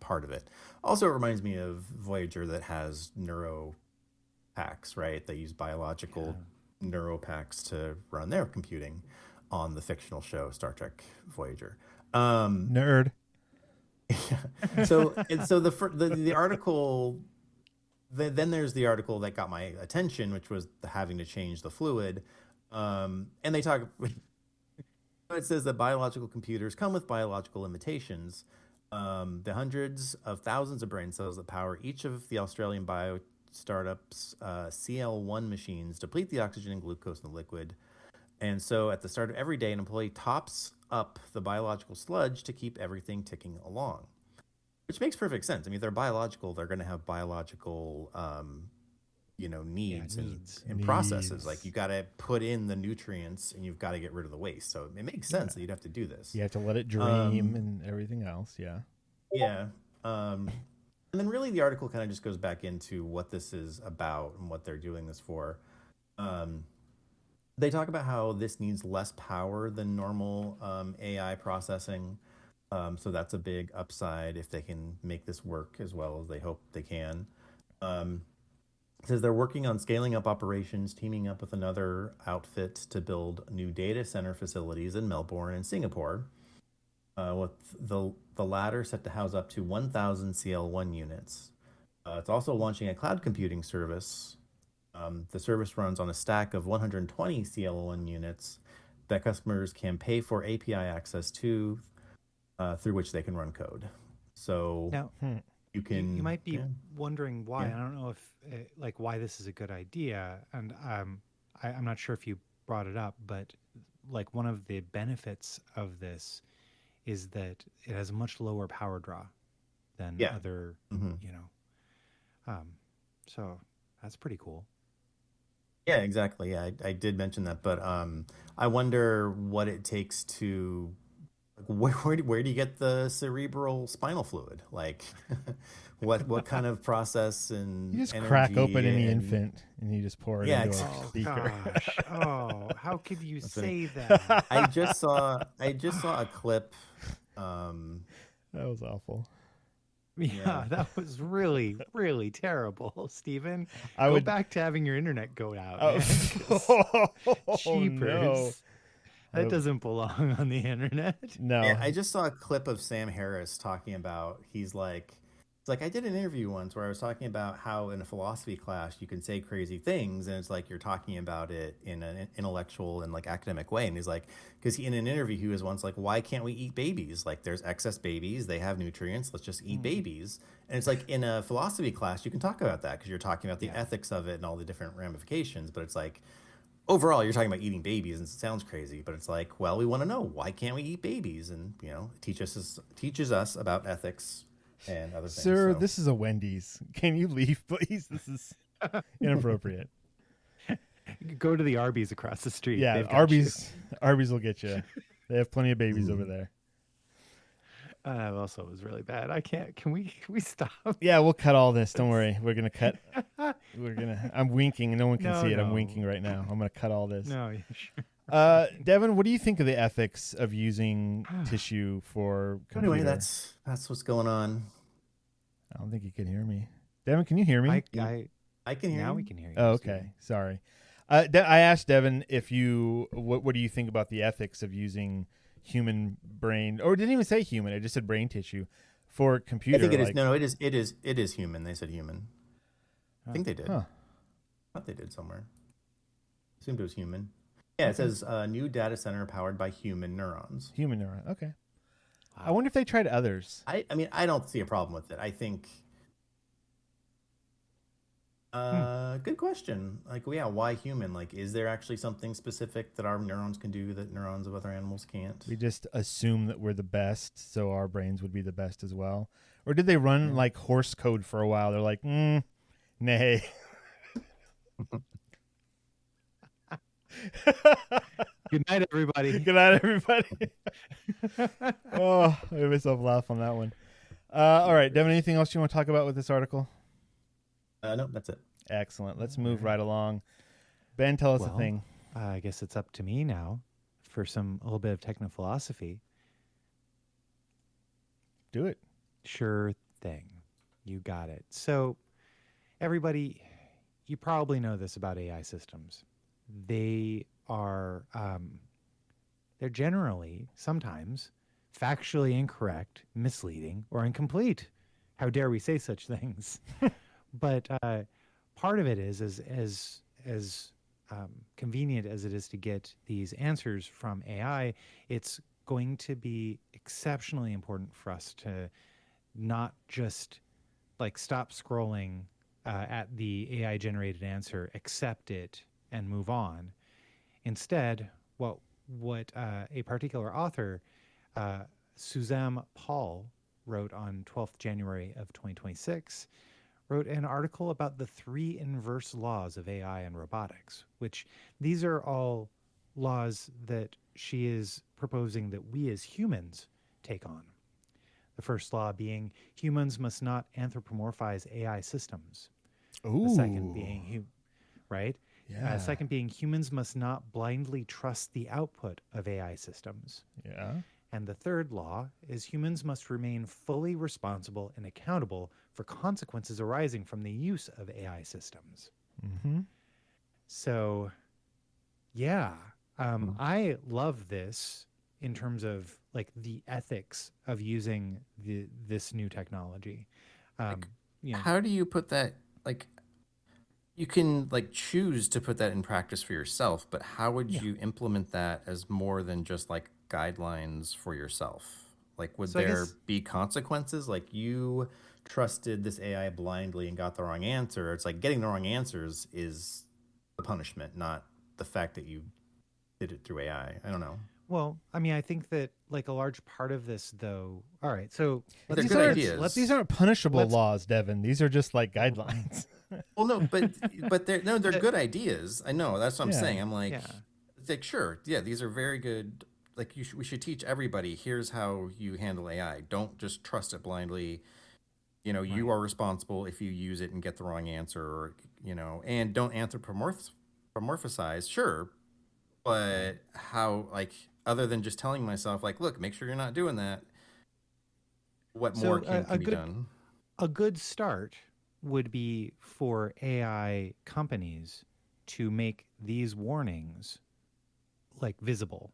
Speaker 4: part of it. Also, it reminds me of Voyager that has neuro packs, right? They use biological neuro packs to run their computing on the fictional show Star Trek Voyager.
Speaker 2: Nerd.
Speaker 4: So the article. Then there's the article that got my attention, which was having to change the fluid. And they talk, it says that biological computers come with biological limitations. The hundreds of thousands of brain cells that power each of the Australian bio startups' CL1 machines deplete the oxygen and glucose in the liquid. And so at the start of every day, an employee tops up the biological sludge to keep everything ticking along. Which makes perfect sense. I mean, if they're biological, they're going to have biological, needs and processes. Like you got to put in the nutrients and you've got to get rid of the waste. So it makes sense that you'd have to do this.
Speaker 2: You have to let it dream and everything else. Yeah.
Speaker 4: Yeah. And then really the article kind of just goes back into what this is about and what they're doing this for. They talk about how this needs less power than normal AI processing. So that's a big upside if they can make this work as well as they hope they can. It says they're working on scaling up operations, teaming up with another outfit to build new data center facilities in Melbourne and Singapore, with the latter set to house up to 1,000 CL1 units. It's also launching a cloud computing service. The service runs on a stack of 120 CL1 units that customers can pay for API access to, through which they can run code. So
Speaker 3: Now,
Speaker 4: you can.
Speaker 3: you might be
Speaker 4: yeah.
Speaker 3: wondering why.
Speaker 4: Yeah.
Speaker 3: I don't know if like why this is a good idea, and I'm not sure if you brought it up, but like one of the benefits of this is that it has a much lower power draw than
Speaker 4: Yeah.
Speaker 3: other,
Speaker 4: Mhm.
Speaker 3: you know. So that's pretty cool.
Speaker 4: Yeah, exactly. Yeah, I did mention that, but I wonder what it takes to where do you get the cerebral spinal fluid? Like, what kind of process and
Speaker 2: You just
Speaker 4: energy
Speaker 2: crack open any
Speaker 4: and
Speaker 2: infant and you just pour it
Speaker 4: Yeah,
Speaker 2: into a
Speaker 4: exactly.
Speaker 2: beaker.
Speaker 3: Gosh. Oh, how could you
Speaker 4: That's funny.
Speaker 3: say that?
Speaker 4: I just saw a clip.
Speaker 2: That was awful.
Speaker 3: Yeah, that was really, really terrible, Stephen.
Speaker 2: I
Speaker 3: Go
Speaker 2: would
Speaker 3: back to having your internet go out.
Speaker 2: Oh,
Speaker 3: Man, 'cause cheapers.
Speaker 2: no.
Speaker 3: That
Speaker 2: Oh.
Speaker 3: doesn't belong on the internet.
Speaker 2: No.
Speaker 4: Yeah, I just saw a clip of Sam Harris talking about it's like I did an interview once where I was talking about how in a philosophy class you can say crazy things and it's like you're talking about it in an intellectual and like academic way. And he's like, because in an interview he was once like, why can't we eat babies? Like there's excess babies, they have nutrients, let's just eat babies. And it's like in a philosophy class you can talk about that because you're talking about the ethics of it and all the different ramifications. But it's like overall you're talking about eating babies and it sounds crazy, but it's like, well, we want to know why can't we eat babies? And you know, it teaches us about ethics and other things.
Speaker 2: Sir,
Speaker 4: so.
Speaker 2: this is a Wendy's. Can you leave, please? This is inappropriate.
Speaker 3: Go to the Arby's across the street.
Speaker 2: Yeah,
Speaker 3: They've got
Speaker 2: Arby's will get you. They have plenty of babies over there.
Speaker 3: you. Also, it was really bad. I can't. Can we stop?
Speaker 2: Yeah, we'll cut all this. Don't worry. We're gonna cut. I'm winking. No one can
Speaker 3: No,
Speaker 2: see it. I'm
Speaker 3: no.
Speaker 2: winking right now. I'm gonna cut all this.
Speaker 3: No, yeah, sure.
Speaker 2: Devon, what do you think of the ethics of using tissue for computer?
Speaker 4: Anyway, that's what's going on.
Speaker 2: I don't think you can hear me. Devon, can you hear me?
Speaker 4: I can hear
Speaker 3: now
Speaker 4: you.
Speaker 3: we can hear you.
Speaker 2: Oh, okay.
Speaker 3: Stephen.
Speaker 2: Sorry. I asked Devon if what do you think about the ethics of using human brain, or it didn't even say human. I just said brain tissue for computer.
Speaker 4: I think it is.
Speaker 2: like-
Speaker 4: No, it is human. They said human. I think they did.
Speaker 2: Huh.
Speaker 4: I thought they did somewhere. Assumed it was human. Yeah, it says new data center powered by human neurons.
Speaker 2: Human neuron. Okay. I wonder if they tried others.
Speaker 4: I mean, I don't see a problem with it. I think. Good question. Like, well, yeah, why human? Like, is there actually something specific that our neurons can do that neurons of other animals can't?
Speaker 2: We just assume that we're the best, so our brains would be the best as well. Or did they run like horse code for a while? They're like, nay.
Speaker 3: Good night, everybody.
Speaker 2: Good night, everybody. Oh, I made myself laugh on that one. All right, Devon, anything else you want to talk about with this article?
Speaker 4: No, that's it.
Speaker 2: Excellent. Let's move right along. Ben, tell us a
Speaker 3: Well,
Speaker 2: thing.
Speaker 3: I guess it's up to me now for a little bit of technophilosophy.
Speaker 2: Do it.
Speaker 3: Sure thing. You got it. So, everybody, you probably know this about AI systems. They are, they're generally, sometimes, factually incorrect, misleading, or incomplete. How dare we say such things? But part of it is as convenient as it is to get these answers from AI, it's going to be exceptionally important for us to not just like stop scrolling at the AI generated answer, accept it, and move on. Instead, what a particular author, Suzanne Paul, wrote on 12th January of 2026, wrote an article about the 3 inverse laws of AI and robotics, which these are all laws that she is proposing that we as humans take on. The first law being humans must not anthropomorphize AI systems.
Speaker 2: Ooh.
Speaker 3: The second being, right?
Speaker 2: Yeah.
Speaker 3: Second being humans must not blindly trust the output of AI systems.
Speaker 2: Yeah.
Speaker 3: And the third law is humans must remain fully responsible and accountable for consequences arising from the use of AI systems.
Speaker 2: Mm-hmm.
Speaker 3: So, yeah, I love this in terms of like the ethics of using this new technology.
Speaker 4: Like,
Speaker 3: You know,
Speaker 4: how do you put that, like, you can like choose to put that in practice for yourself, but how would
Speaker 3: yeah.
Speaker 4: you implement that as more than just like guidelines for yourself? Like, would
Speaker 3: So I
Speaker 4: there
Speaker 3: guess
Speaker 4: be consequences? Like, you trusted this AI blindly and got the wrong answer. It's like getting the wrong answers is the punishment, not the fact that you did it through AI. I don't know.
Speaker 3: well, I mean, I think that like a large part of this, though. All right, so
Speaker 4: They're
Speaker 2: These
Speaker 4: good
Speaker 2: aren't these
Speaker 4: ideas.
Speaker 2: aren't punishable
Speaker 3: let's
Speaker 2: laws, Devon. These are just like guidelines.
Speaker 4: Well, no, but they're
Speaker 3: but
Speaker 4: good ideas. I know that's what I'm
Speaker 2: Yeah.
Speaker 4: saying. I'm like,
Speaker 3: yeah,
Speaker 4: it's like sure, yeah, these are very good. Like we should teach everybody. Here's how you handle AI. Don't just trust it blindly. You know, you
Speaker 3: right.
Speaker 4: are responsible if you use it and get the wrong answer, or and don't anthropomorphize. Sure, but
Speaker 3: Right.
Speaker 4: how like other than just telling myself like, look, make sure you're not doing that. What more
Speaker 3: So
Speaker 4: can be done?
Speaker 3: a good start would be for AI companies to make these warnings like visible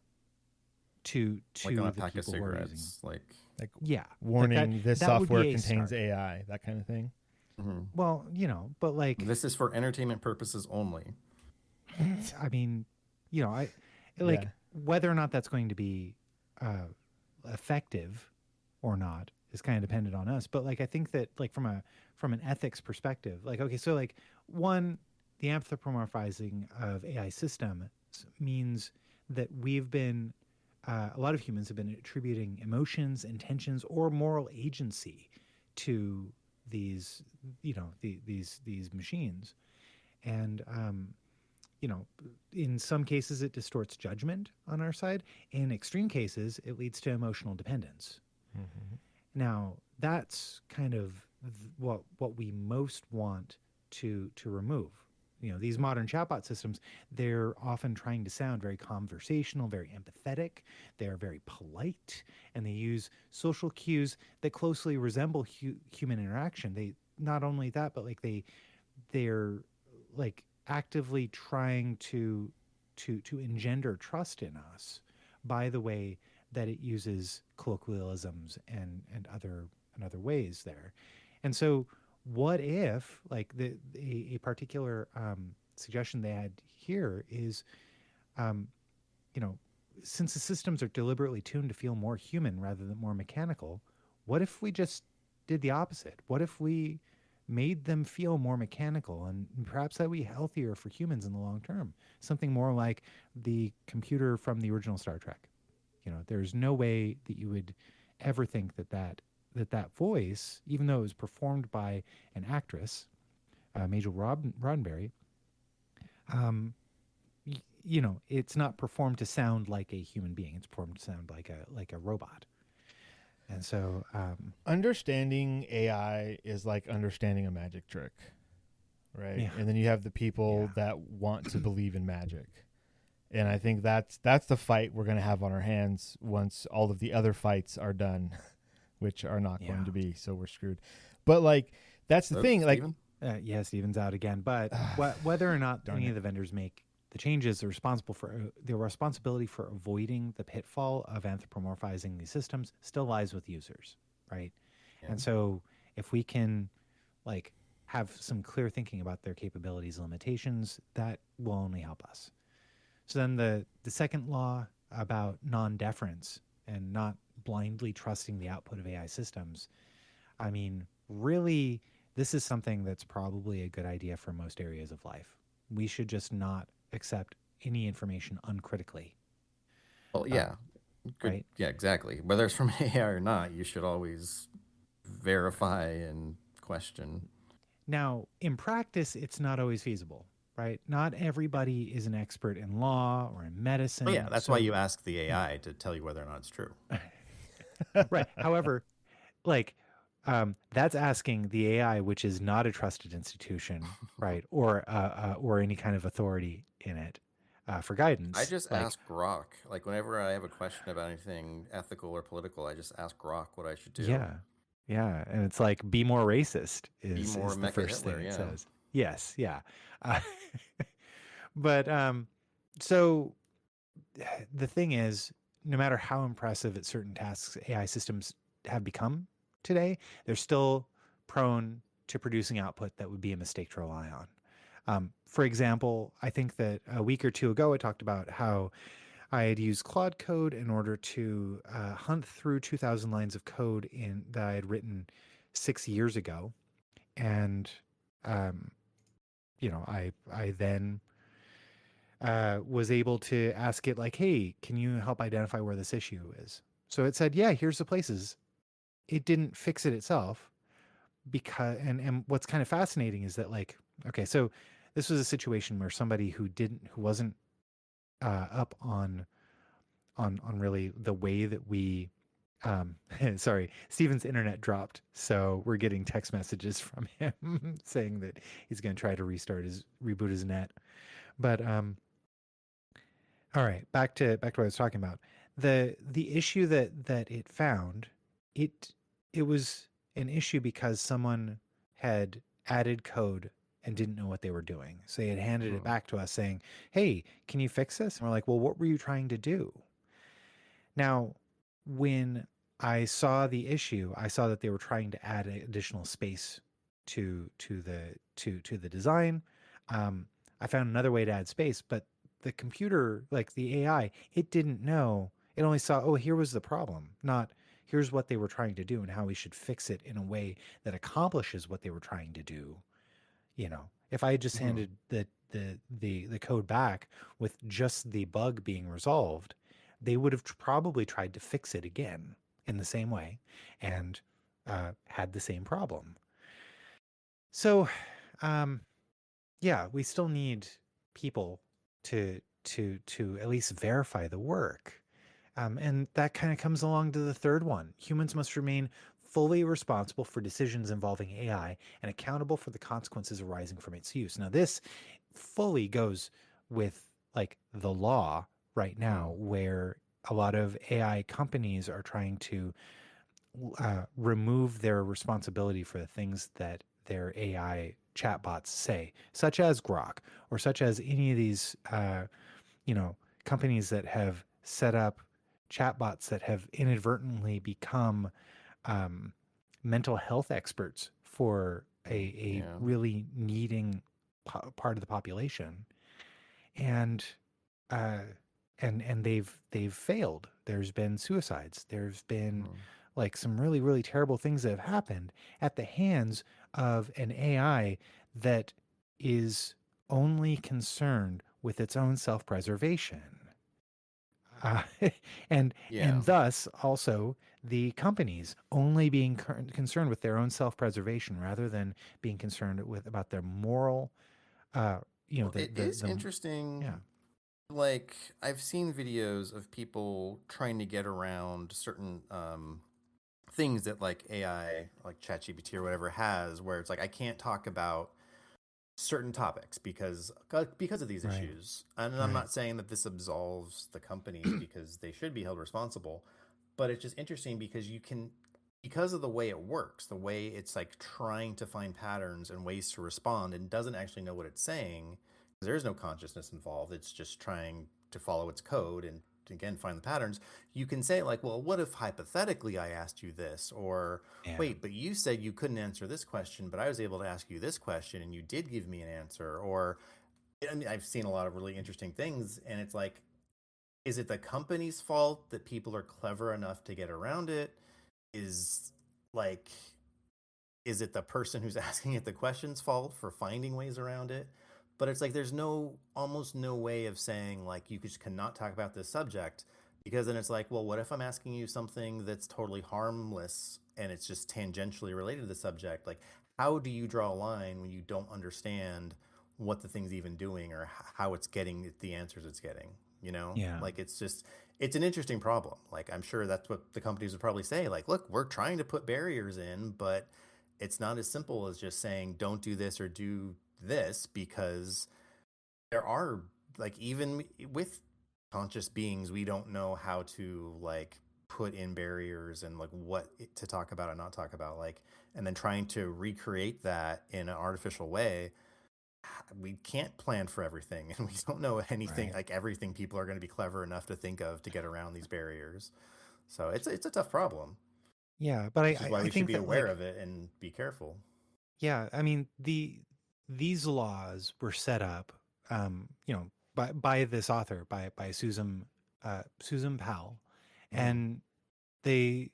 Speaker 4: Like on
Speaker 3: to
Speaker 4: a
Speaker 3: the
Speaker 4: pack of
Speaker 3: people who are using.
Speaker 4: cigarettes, like.
Speaker 2: Like
Speaker 3: Yeah, like
Speaker 2: warning, this
Speaker 3: that would
Speaker 2: software
Speaker 3: be a
Speaker 2: contains
Speaker 3: start.
Speaker 2: AI, that kind of thing.
Speaker 4: Mhm.
Speaker 3: Well, but like,
Speaker 4: This is for entertainment purposes only.
Speaker 3: I mean, I
Speaker 2: Yeah.
Speaker 3: like whether or not that's going to be uh, effective or not is kind of dependent on us. But like, I think that like from an ethics perspective, like, okay, so like one, the anthropomorphizing of AI systems means that we've been a lot of humans have been attributing emotions, intentions, or moral agency to these, these machines, and you know, in some cases it distorts judgment on our side. In extreme cases, it leads to emotional dependence.
Speaker 2: Mm-hmm.
Speaker 3: Now, that's kind of what we most want to remove. These modern chatbot systems, they're often trying to sound very conversational, very empathetic. They're very polite, and they use social cues that closely resemble human interaction. They not only that, but like they're like actively trying to engender trust in us by the way that it uses colloquialisms and other ways there. And so what if like a particular suggestion they had here is um, you know since the systems are deliberately tuned to feel more human rather than more mechanical, what if we just did the opposite? What if we made them feel more mechanical, and perhaps that would be healthier for humans in the long term? Something more like the computer from the original Star Trek. There's no way that you would ever think that voice, even though it was performed by an actress, Major Roddenberry, um, it's not performed to sound like a human being. It's performed to sound like a robot. And so,
Speaker 2: Understanding AI is like understanding a magic trick, right?
Speaker 3: yeah,
Speaker 2: And then you have the people
Speaker 3: yeah,
Speaker 2: that want to believe in magic. And I think that's the fight we're going to have on our hands once all of the other fights are done, which are not going
Speaker 3: yeah.
Speaker 2: to be, so we're screwed. But like that's the
Speaker 4: Oh,
Speaker 2: thing, like
Speaker 4: Steven?
Speaker 3: Yeah, Steven's out again. But whether or not
Speaker 2: Darn
Speaker 3: any
Speaker 2: it.
Speaker 3: of the vendors make the changes, are responsible for the responsibility for avoiding the pitfall of anthropomorphizing these systems still lies with users, right?
Speaker 4: Yeah.
Speaker 3: And so, if we can, like, have some clear thinking about their capabilities and limitations, that will only help us. So then, the second law about non-deference and not blindly trusting the output of AI systems. I mean, really, this is something that's probably a good idea for most areas of life. We should just not accept any information uncritically,
Speaker 4: Well, yeah. Good.
Speaker 3: right?
Speaker 4: Yeah, exactly. Whether it's from AI or not, you should always verify and question.
Speaker 3: Now, in practice, it's not always feasible, right? Not everybody is an expert in law or in
Speaker 4: Oh, yeah,
Speaker 3: medicine.
Speaker 4: that's why
Speaker 3: So,
Speaker 4: you ask the
Speaker 3: yeah,
Speaker 4: AI to tell you whether or not it's true.
Speaker 3: right. However, like, that's asking the AI, which is not a trusted institution, right, or any kind of authority in it, for
Speaker 4: I
Speaker 3: guidance.
Speaker 4: just
Speaker 3: Like,
Speaker 4: ask Grok. Like, whenever I have a question about anything ethical or political, I just ask Grok what I should do.
Speaker 3: yeah, yeah, and it's like be more racist
Speaker 4: Be more
Speaker 3: is the
Speaker 4: Mecha
Speaker 3: first thing
Speaker 4: Hitler,
Speaker 3: it
Speaker 4: yeah.
Speaker 3: says. Yes, yeah. Uh, but so the thing is, no matter how impressive at certain tasks AI systems have become today, they're still prone to producing output that would be a mistake to rely on. For example, I think that a week or two ago, I talked about how I had used Claude Code in order to hunt through 2,000 lines of code that I had written 6 years ago, and um, I then was able to ask it like, "Hey, can you help identify where this issue is?" So it said, "Yeah, here's the places." It didn't fix it itself because, and what's kind of fascinating is that like, okay, so this was a situation where somebody who wasn't up on really the way that we sorry, Steven's internet dropped, so we're getting text messages from him saying that he's going to try to reboot his net. But all right, back to what I was talking about. The issue that it found, it was an issue because someone had added code and didn't know what they were doing. So they had handed it back to us saying, "Hey, can you fix this?" And we're like, "Well, what were you trying to do?" Now, when I saw the issue, I saw that they were trying to add additional space to the design. I found another way to add space, but the computer, like the AI, it didn't know. It only saw, oh, here was the problem, not here's what they were trying to do and how we should fix it in a way that accomplishes what they were trying to do. If I had just handed the code back with just the bug being resolved, they would have probably tried to fix it again in the same way and had the same problem. So, yeah, we still need people to at least verify the work. And that kind of comes along to the third one. Humans must remain fully responsible for decisions involving AI and accountable for the consequences arising from its use. Now, this fully goes with like the law right now, where a lot of AI companies are trying to remove their responsibility for the things that their AI chatbots say, such as Grok, or such as any of these, companies that have set up chatbots that have inadvertently become mental health experts for a really needing part of the population, and they've failed. There's been suicides. There's been like some really, really terrible things that have happened at the hands of an AI that is only concerned with its own self-preservation. And thus also the companies only being concerned with their own self-preservation rather than being concerned about their moral.
Speaker 4: It is interesting.
Speaker 3: Yeah.
Speaker 4: Like I've seen videos of people trying to get around certain things that like AI, like ChatGPT or whatever has, where it's like I can't talk about certain topics because of these issues. And I'm not saying that this absolves the companies because they should be held responsible, but it's just interesting because because of the way it works, the way it's like trying to find patterns and ways to respond and doesn't actually know what it's saying. There's no consciousness involved. It's just trying to follow its code and again find the patterns. You can say like, well, what if hypothetically I asked you this? Or wait, but you said you couldn't answer this question, but I was able to ask you this question and you did give me an answer. Or I mean, I've seen a lot of really interesting things, and it's like, is it the company's fault that people are clever enough to get around it? Is it the person who's asking it the question's fault for finding ways around it? But it's like there's almost no way of saying like you just cannot talk about this subject, because then it's like, well, what if I'm asking you something that's totally harmless and it's just tangentially related to the subject? Like, how do you draw a line when you don't understand what the thing's even doing or how it's getting the answers it's getting? Like it's an interesting problem. Like I'm sure that's what the companies would probably say. Like, look, we're trying to put barriers in, but it's not as simple as just saying don't do this or do this, because there are like, even with conscious beings, we don't know how to like put in barriers and like what to talk about and not talk about, like, and then trying to recreate that in an artificial way. we can't plan for everything, and we don't know anything
Speaker 3: Right.
Speaker 4: like everything people are going to be clever enough to think of to get around these barriers. So it's a tough problem,
Speaker 3: Yeah, but
Speaker 4: which is why
Speaker 3: I
Speaker 4: we should
Speaker 3: think
Speaker 4: be
Speaker 3: that
Speaker 4: aware
Speaker 3: like
Speaker 4: of it and be careful.
Speaker 3: yeah, I mean these laws were set up, by this author by Susan Powell,
Speaker 4: Mm-hmm.
Speaker 3: and they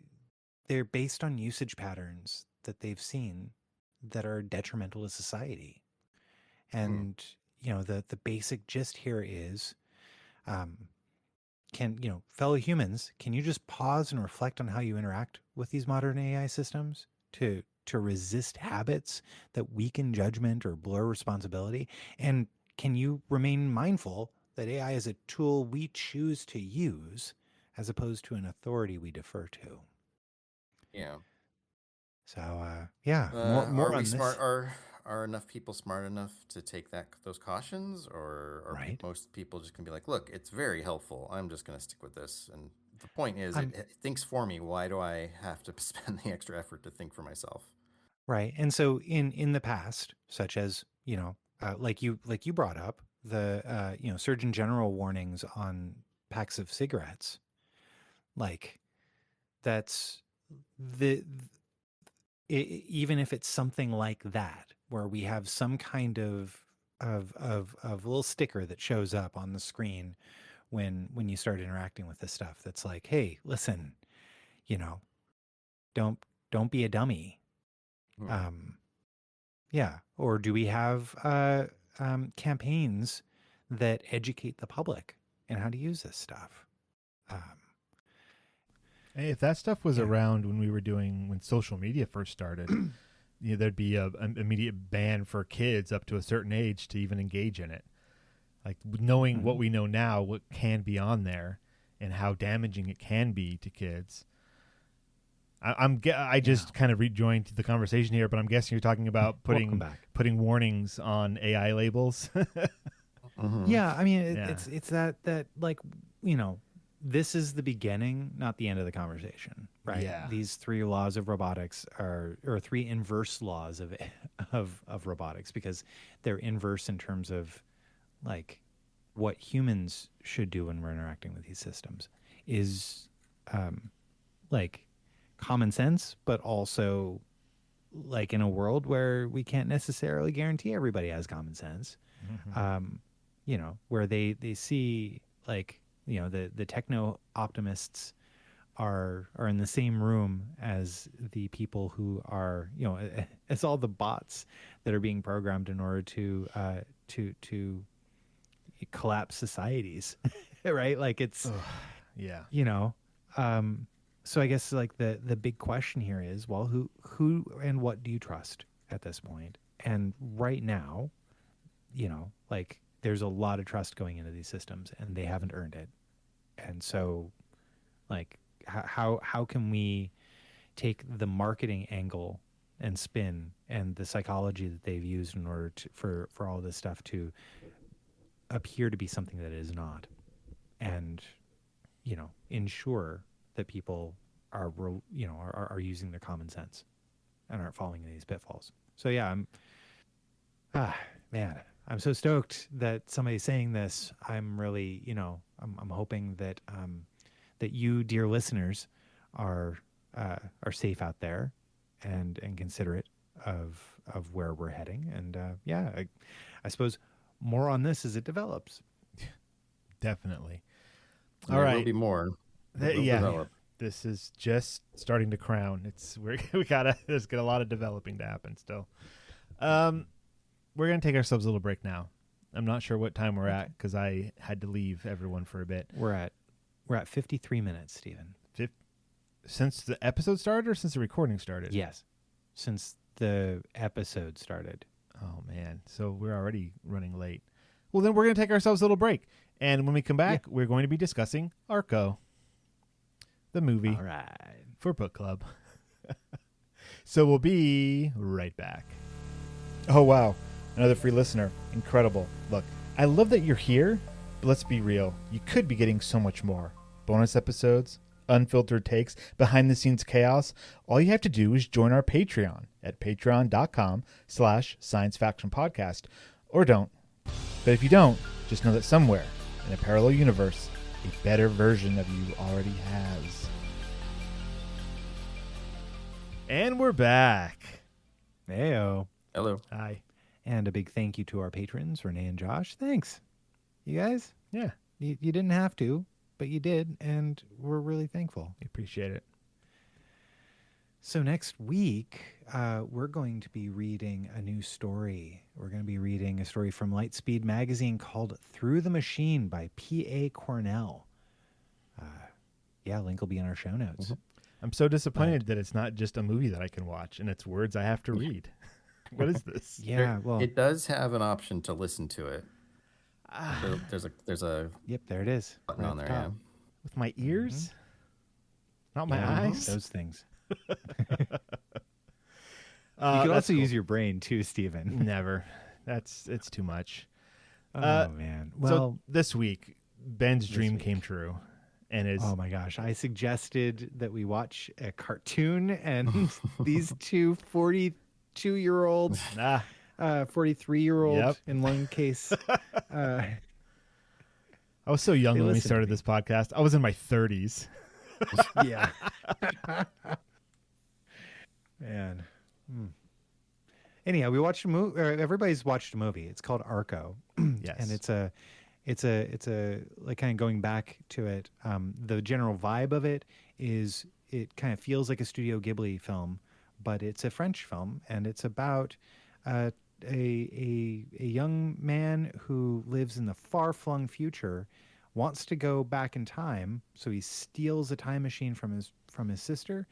Speaker 3: they're based on usage patterns that they've seen that are detrimental to society.
Speaker 4: Hmm.
Speaker 3: And the basic gist here is, um, can fellow humans, can you just pause and reflect on how you interact with these modern AI systems to resist habits that weaken judgment or blur responsibility? And can you remain mindful that AI is a tool we choose to use as opposed to an authority we defer to?
Speaker 4: Yeah.
Speaker 3: So yeah,
Speaker 4: Are
Speaker 3: more
Speaker 4: we
Speaker 3: on
Speaker 4: smart?
Speaker 3: this,
Speaker 4: Are enough people smart enough to take those cautions, or are
Speaker 3: right?
Speaker 4: most people just gonna be like, "Look, it's very helpful. I'm just gonna stick with this." And the point is,
Speaker 3: I'm
Speaker 4: it thinks for me. Why do I have to spend the extra effort to think for myself?
Speaker 3: Right. And so in the past, such as, like you brought up, the Surgeon General warnings on packs of cigarettes, like that's the even if it's something like that, where we have some kind of little sticker that shows up on the screen when you start interacting with this stuff, that's like, hey, listen, you know, don't don't be a dummy.
Speaker 4: Hmm.
Speaker 3: Um, Yeah. Or do we have campaigns that educate the public and how to use this stuff? Um,
Speaker 2: Hey, if that stuff was
Speaker 3: yeah.
Speaker 2: around when social media first started, there'd be an immediate ban for kids up to a certain age to even engage in it. Like knowing what
Speaker 3: Mhm.
Speaker 2: we know now, what can be on there, and how damaging it can be to kids. I
Speaker 3: Yeah.
Speaker 2: just kind of rejoined the conversation here, but I'm guessing you're talking about
Speaker 3: Welcome back.
Speaker 2: putting warnings on AI labels.
Speaker 4: Mm-hmm.
Speaker 3: Yeah. I mean,
Speaker 2: Yeah.
Speaker 3: it's that like, you know, this is the beginning, not the end of the conversation, right?
Speaker 2: Yeah.
Speaker 3: These three laws of robotics or three inverse laws of of robotics, because they're inverse in terms of like what humans should do when we're interacting with these systems is like common sense, but also like in a world where we can't necessarily guarantee everybody has common sense. Um, where they see like, the techno optimists are in the same room as the people who are, as all the bots that are being programmed in order to collapse societies, right? Like it's,
Speaker 2: Ugh, yeah.
Speaker 3: you know, um, so I guess like the big question here is, well, who and what do you trust at this point? And right now, like there's a lot of trust going into these systems, and they haven't earned it. And so, like, how can we take the marketing angle and spin and the psychology that they've used in order for all this stuff to appear to be something that it is not, and ensure that people are using their common sense and aren't falling into these pitfalls. So yeah, man, I'm so stoked that somebody's saying this. I'm really, I'm hoping that that you, dear listeners, are safe out there and considerate of where we're heading. And yeah, I suppose more on this as it develops.
Speaker 2: Definitely.
Speaker 4: There
Speaker 2: All
Speaker 4: will
Speaker 2: right.
Speaker 4: be more. It will
Speaker 2: Yeah.
Speaker 4: develop.
Speaker 2: This is just starting to crown. There's got a lot of developing to happen still. We're gonna take ourselves a little break now. I'm not sure what time we're at because I had to leave everyone for a bit.
Speaker 3: We're at 53 minutes, Stephen.
Speaker 2: Since the episode started or since the recording started?
Speaker 3: Yes, since the episode started.
Speaker 2: Oh man, so we're already running late. Well, then we're gonna take ourselves a little break, and when we come back, we're going to be discussing Arco, the movie
Speaker 3: All right.
Speaker 2: for book club. So we'll be right back. Oh wow, another free listener. Incredible. Look, I love that you're here, but let's be real. You could be getting so much more. Bonus episodes, unfiltered takes, behind the scenes chaos. All you have to do is join our Patreon at patreon.com/science faction podcast. Or don't. But if you don't, just know that somewhere in a parallel universe, a better version of you already has. And we're back.
Speaker 3: Heyo.
Speaker 4: Hello.
Speaker 2: Hi.
Speaker 3: And a big thank you to our patrons, Renee and Josh. Thanks. You guys,
Speaker 2: Yeah,
Speaker 3: you didn't have to, but you did, and we're really thankful.
Speaker 2: we appreciate it.
Speaker 3: So next week, we're going to be reading a new story. We're going to be reading a story from Lightspeed Magazine called Through the Machine by P.A. Cornell. Link will be in our show notes.
Speaker 4: Mm-hmm.
Speaker 2: I'm so disappointed that it's not just a movie that I can watch and it's words I have to read. What is this?
Speaker 3: Yeah, well,
Speaker 4: It does have an option to listen to it. There's a
Speaker 3: yep, there it is.
Speaker 4: button
Speaker 3: right
Speaker 4: on
Speaker 3: at
Speaker 4: there.
Speaker 3: the
Speaker 4: Yeah.
Speaker 3: top.
Speaker 2: With my ears? Not my
Speaker 3: Yeah,
Speaker 2: eyes?
Speaker 3: Those things.
Speaker 2: Uh,
Speaker 3: You could
Speaker 2: that's
Speaker 3: also
Speaker 2: cool.
Speaker 3: use your brain too, Stephen.
Speaker 2: Never. It's too much.
Speaker 3: Oh man. Well,
Speaker 2: so this week, Ben's dream
Speaker 3: week.
Speaker 2: came true. And is
Speaker 3: oh my gosh, I suggested that we watch a cartoon, and these two 42-year-olds, 43-year-old
Speaker 2: Yep.
Speaker 3: in one case.
Speaker 2: I was so young
Speaker 3: They
Speaker 2: when we
Speaker 3: listened to
Speaker 2: started
Speaker 3: me.
Speaker 2: this podcast. I was in my 30s.
Speaker 3: Yeah. Man. Anyhow, we watched a movie. Everybody's watched a movie. It's called Arco.
Speaker 2: Yes.
Speaker 3: And it's a like kind of going back to it. The general vibe of it is it kind of feels like a Studio Ghibli film, but it's a French film, and it's about a young man who lives in the far-flung future, wants to go back in time, so he steals a time machine from his sister,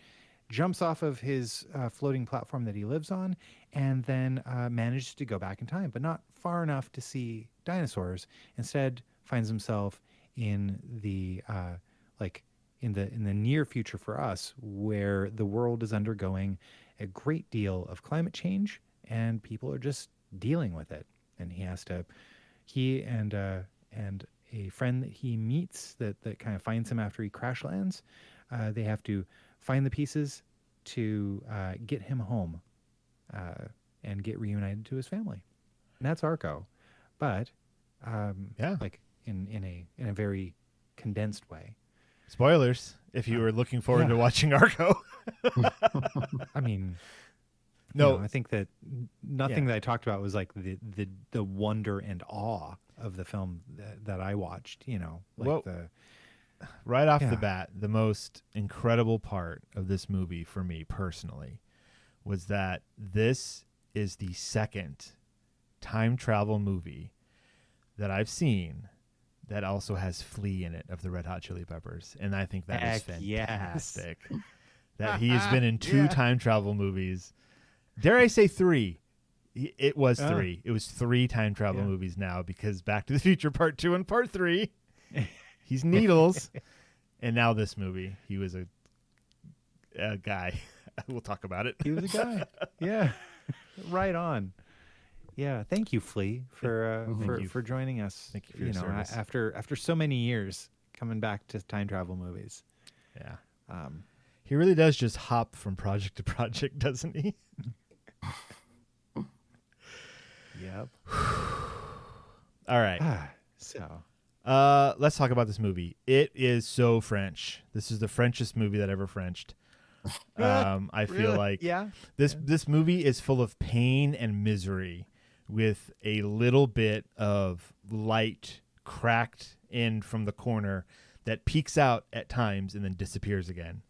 Speaker 3: jumps off of his floating platform that he lives on, and then manages to go back in time, but not far enough to see dinosaurs. Instead, finds himself in the in the near future for us, where the world is undergoing a great deal of climate change, and people are just dealing with it. And he and a friend that he meets that kind of finds him after he crash lands, they have to find the pieces to get him home and get reunited to his family. And that's Arco. But like in a very condensed way.
Speaker 2: Spoilers, if you were looking forward to watching Arco.
Speaker 3: I mean,
Speaker 2: No.
Speaker 3: I think that nothing that I talked about was like the wonder and awe of the film that I watched,
Speaker 2: Well, right off the bat, the most incredible part of this movie for me personally was that this is the second time travel movie that I've seen that also has Flea in it of the Red Hot Chili Peppers. And I think that is
Speaker 3: Heck yes.
Speaker 2: fantastic. That he has been in two time travel movies. Dare I say three? It was three. It was three time travel movies now, because Back to the Future Part 2 and Part 3, he's Needles. And now this movie, he was a guy. We'll talk about it.
Speaker 3: He was a guy. Yeah. Right on. Yeah. Thank you, Flea, for joining us.
Speaker 2: Thank you for your service.
Speaker 3: After so many years coming back to time travel movies.
Speaker 2: Yeah. He really does just hop from project to project, doesn't he?
Speaker 3: Yep.
Speaker 2: All right.
Speaker 3: So.
Speaker 2: Let's talk about this movie. It is so French. This is the Frenchest movie that ever Frenched. I feel like this movie is full of pain and misery, with a little bit of light cracked in from the corner that peeks out at times and then disappears again.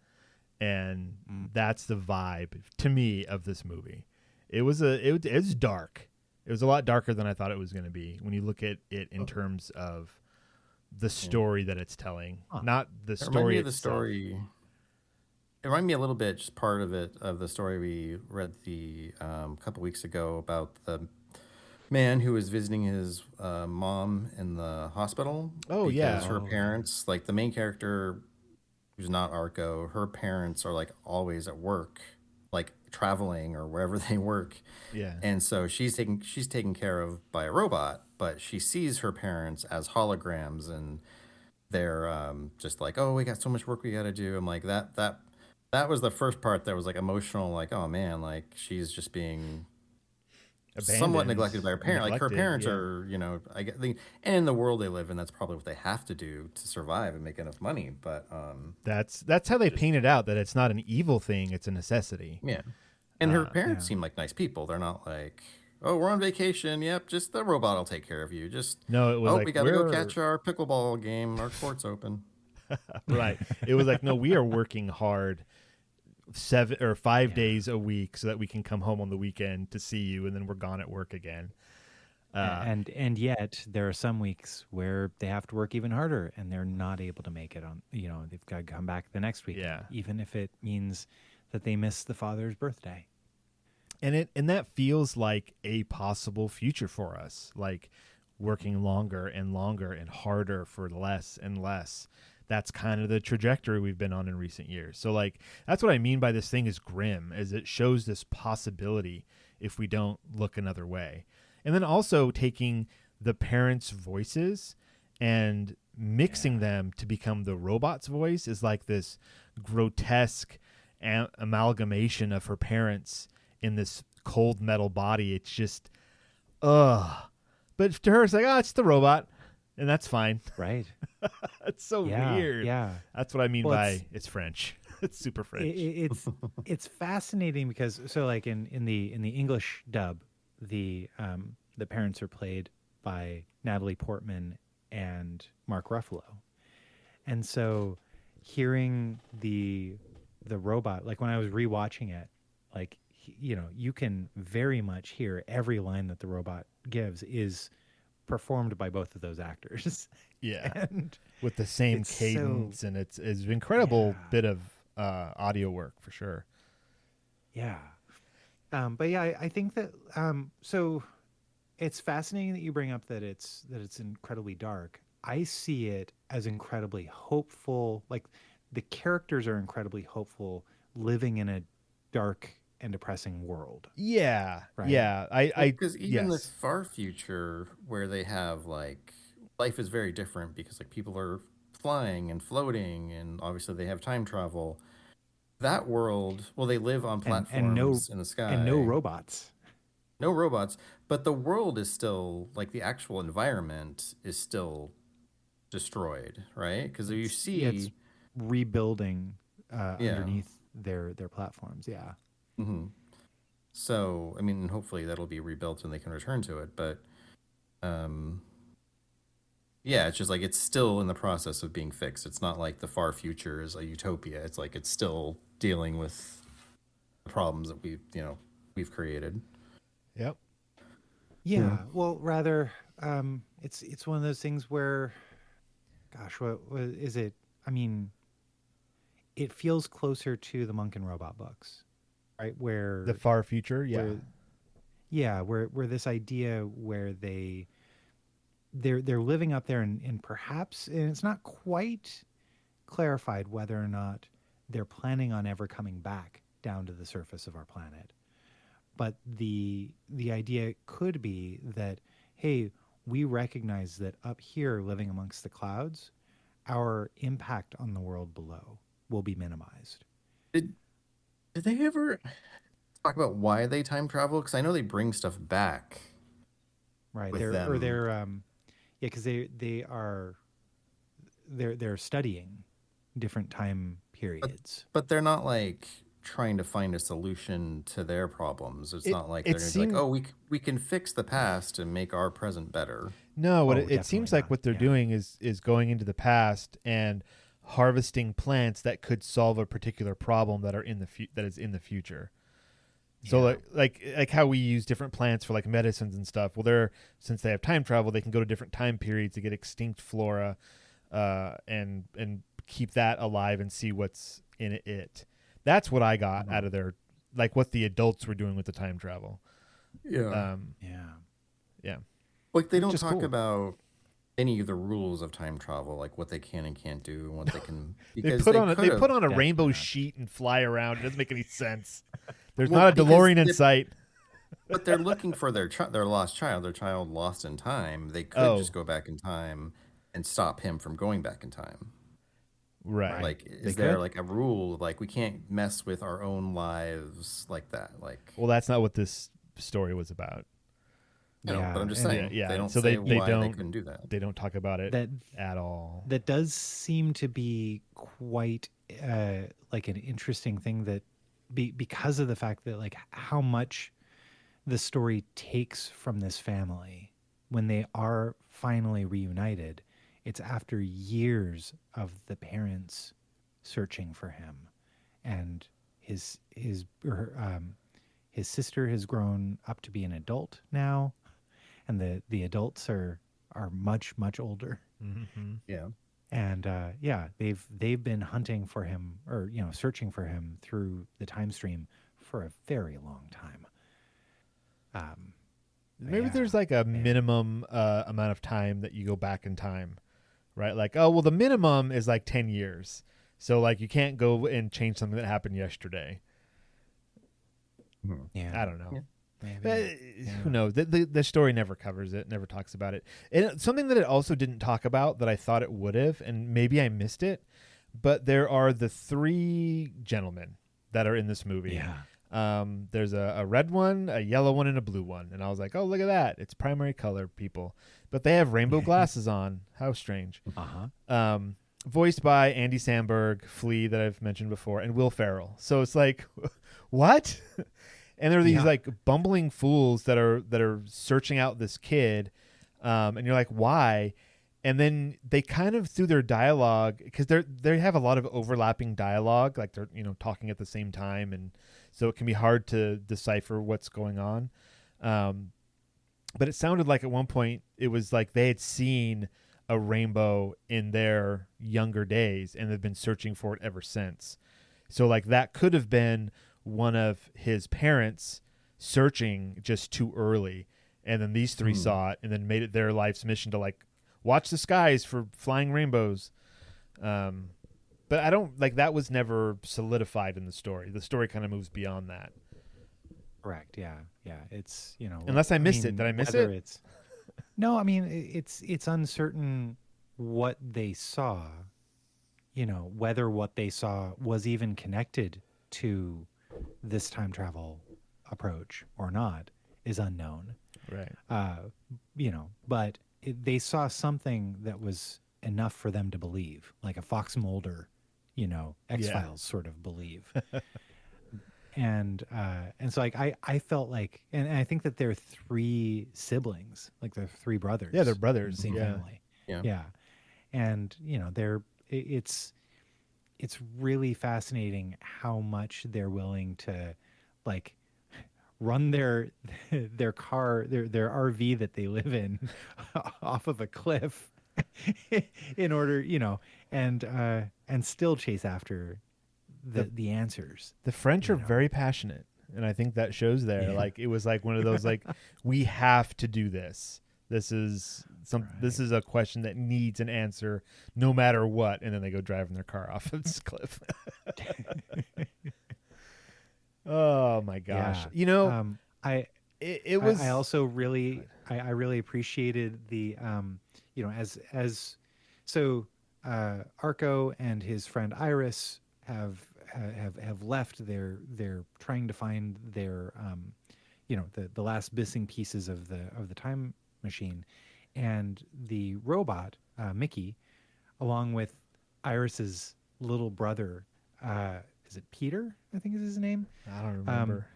Speaker 2: And that's the vibe to me of this movie. It was dark. It was a lot darker than I thought it was going to be when you look at it in terms of the story that it's telling, not the story itself.
Speaker 4: It reminded me a little bit, just part of it, of the story we read the couple weeks ago about the man who was visiting his mom in the hospital.
Speaker 2: Oh, yeah.
Speaker 4: Because her parents, like the main character, who's not Arco, her parents are like always at work, like traveling or wherever they work.
Speaker 2: Yeah.
Speaker 4: And so she's taken care of by a robot, but she sees her parents as holograms, and they're just like, oh, we got so much work we got to do. I'm like, that was the first part that was like emotional, like, oh man, like she's just being somewhat
Speaker 2: abandoned,
Speaker 4: neglected by her parent. Like her
Speaker 2: neglected,
Speaker 4: parents
Speaker 2: yeah.
Speaker 4: are, I get and in the world they live in, that's probably what they have to do to survive and make enough money. But
Speaker 2: That's how they paint it out, that it's not an evil thing, it's a necessity.
Speaker 4: yeah, and her
Speaker 3: Yeah.
Speaker 4: parents seem like nice people. They're not like, oh, we're on vacation. Yep, just the robot will take care of you. Just
Speaker 2: No, it was like,
Speaker 4: we got to go
Speaker 2: we're
Speaker 4: catch our pickleball game. Our court's open.
Speaker 2: right. It was like, no, we are working hard 7 or 5 days a week so that we can come home on the weekend to see you, and then we're gone at work again.
Speaker 3: And yet there are some weeks where they have to work even harder and they're not able to make it on. They've got to come back the next week.
Speaker 2: Yeah.
Speaker 3: Even if it means that they miss the father's birthday.
Speaker 2: And that feels like a possible future for us, like working longer and longer and harder for less and less. That's kind of the trajectory we've been on in recent years. So like, that's what I mean by this thing is grim, is it shows this possibility if we don't look another way. And then also taking the parents' voices and mixing them to become the robot's voice is like this grotesque amalgamation of her parents in this cold metal body. It's just, ugh. But to her, it's like, oh, it's the robot, and that's fine.
Speaker 3: Right.
Speaker 2: It's so
Speaker 3: Yeah,
Speaker 2: weird.
Speaker 3: yeah.
Speaker 2: That's what I mean
Speaker 3: Well,
Speaker 2: by it's French. It's super French.
Speaker 3: It's fascinating because like in the English dub, the parents are played by Natalie Portman and Mark Ruffalo, and so hearing the robot, like when I was rewatching it, like you can very much hear every line that the robot gives is performed by both of those actors.
Speaker 2: Yeah.
Speaker 3: And
Speaker 2: with the same
Speaker 3: it's
Speaker 2: cadence, and it's an incredible bit of audio work for sure.
Speaker 3: Yeah. But yeah, I think that so it's fascinating that you bring up that it's incredibly dark. I see it as incredibly hopeful. Like the characters are incredibly hopeful living in a dark and depressing world.
Speaker 2: Yeah.
Speaker 3: Right.
Speaker 2: Yeah.
Speaker 4: Because even
Speaker 2: yes.
Speaker 4: this far future where they have like life is very different because like people are flying and floating and obviously they have time travel. That world, well, they live on platforms in the sky.
Speaker 3: And no robots.
Speaker 4: No robots, but the world is still, like the actual environment is still destroyed, right? Because you see...
Speaker 3: it's rebuilding underneath their platforms, yeah.
Speaker 4: Mm-hmm. So, I mean, hopefully that'll be rebuilt and they can return to it, but... yeah, it's just like it's still in the process of being fixed. It's not like the far future is a utopia. It's like it's still dealing with the problems that we've created.
Speaker 2: Yep.
Speaker 3: Yeah. Well, rather, it's one of those things where, gosh, what is it? I mean, it feels closer to the Monk and Robot books, right? Where
Speaker 2: The far future, yeah.
Speaker 3: Where this idea where they're living up there and perhaps, and it's not quite clarified whether or not they're planning on ever coming back down to the surface of our planet. But the idea could be that, hey, we recognize that up here living amongst the clouds, our impact on the world below will be minimized.
Speaker 4: Did they ever talk about why they time travel? Because I know they bring stuff back.
Speaker 3: Right.
Speaker 4: With them.
Speaker 3: Because they're studying different time periods.
Speaker 4: But they're not like trying to find a solution to their problems. It's not like they're going to be like, oh, we can fix the past and make our present better.
Speaker 2: No, it seems like what they're doing is going into the past and harvesting plants that could solve a particular problem that is in the future. So like how we use different plants for like medicines and stuff. Well, since they have time travel, they can go to different time periods to get extinct flora, and keep that alive and see what's in it. That's what I got out of their, like what the adults were doing with the time travel.
Speaker 4: Yeah.
Speaker 2: Yeah.
Speaker 4: Like they don't talk about any of the rules of time travel, like what they can and can't do and what they can.
Speaker 2: They put on a rainbow sheet and fly around. It doesn't make any sense. There's not a DeLorean in sight.
Speaker 4: But they're looking for their lost child, their child lost in time. They could just go back in time and stop him from going back in time.
Speaker 2: Right.
Speaker 4: Like, is there like a rule, like we can't mess with our own lives like that? Like,
Speaker 2: well, that's not what this story was about.
Speaker 4: I know, but I'm just
Speaker 3: and
Speaker 4: saying
Speaker 2: Yeah,
Speaker 4: they don't
Speaker 2: so
Speaker 4: say
Speaker 2: they
Speaker 4: why they
Speaker 2: don't-
Speaker 4: couldn't do that.
Speaker 2: They don't talk about it
Speaker 3: that
Speaker 2: at all.
Speaker 3: that does seem to be quite like an interesting thing that because of the fact that like how much the story takes from this family when they are finally reunited. It's after years of the parents searching for him, and his sister has grown up to be an adult now, and the adults are much older.
Speaker 2: Mm-hmm.
Speaker 4: Yeah.
Speaker 3: And they've been hunting for him, or searching for him through the time stream for a very long time.
Speaker 2: Maybe
Speaker 3: yeah,
Speaker 2: there's like a minimum amount of time that you go back in time, right? Like, oh, well, the minimum is like 10 years. So like you can't go and change something that happened yesterday.
Speaker 3: Yeah,
Speaker 2: I don't know.
Speaker 4: Yeah.
Speaker 3: maybe.
Speaker 2: Who knows? The story never covers it, never talks about it. And something that it also didn't talk about that I thought it would have, and maybe I missed it, but there are the 3 gentlemen that are in this movie.
Speaker 3: Yeah.
Speaker 2: There's a red one, a yellow one, and a blue one. And I was like, oh, look at that. It's primary color people. But they have rainbow glasses on. How strange.
Speaker 3: Uh-huh.
Speaker 2: Voiced by Andy Samberg, Flea, that I've mentioned before, and Will Ferrell. So it's like, what? And there are these like bumbling fools that are searching out this kid. And you're like, why? And then they kind of, through their dialogue, because they have a lot of overlapping dialogue, like they're talking at the same time, and so it can be hard to decipher what's going on. But it sounded like at one point it was like they had seen a rainbow in their younger days and they've been searching for it ever since. So like that could have been one of his parents searching just too early, and then these 3 saw it and then made it their life's mission to like watch the skies for flying rainbows. But I don't like that was never solidified in the story. The story kind of moves beyond that.
Speaker 3: Correct. Yeah. It's
Speaker 2: Unless I missed it. Did I miss
Speaker 3: whether
Speaker 2: it?
Speaker 3: It's no. I mean, it's uncertain what they saw. Whether what they saw was even connected to this time travel approach or not is unknown.
Speaker 2: Right.
Speaker 3: But they saw something that was enough for them to believe, like a Fox Mulder, X-Files sort of believe. And so like I felt like, and I think that they're 3 siblings, like they're 3 brothers.
Speaker 2: Yeah, they're brothers.
Speaker 3: Same family.
Speaker 4: Yeah.
Speaker 3: And it's really fascinating how much they're willing to like run their car, their RV that they live in off of a cliff in order, and still chase after the answers.
Speaker 2: The French are very passionate, and I think that shows there.
Speaker 3: Yeah.
Speaker 2: Like it was like one of those like we have to do this. This is this is a question that needs an answer no matter what, and then they go driving their car off of this cliff. Oh my gosh.
Speaker 3: I also really I really appreciated the so Arco and his friend Iris have left. They're trying to find their the last missing pieces of the time machine, and the robot Mickey, along with Iris's little brother, is it Peter? I think is his name.
Speaker 2: I don't remember.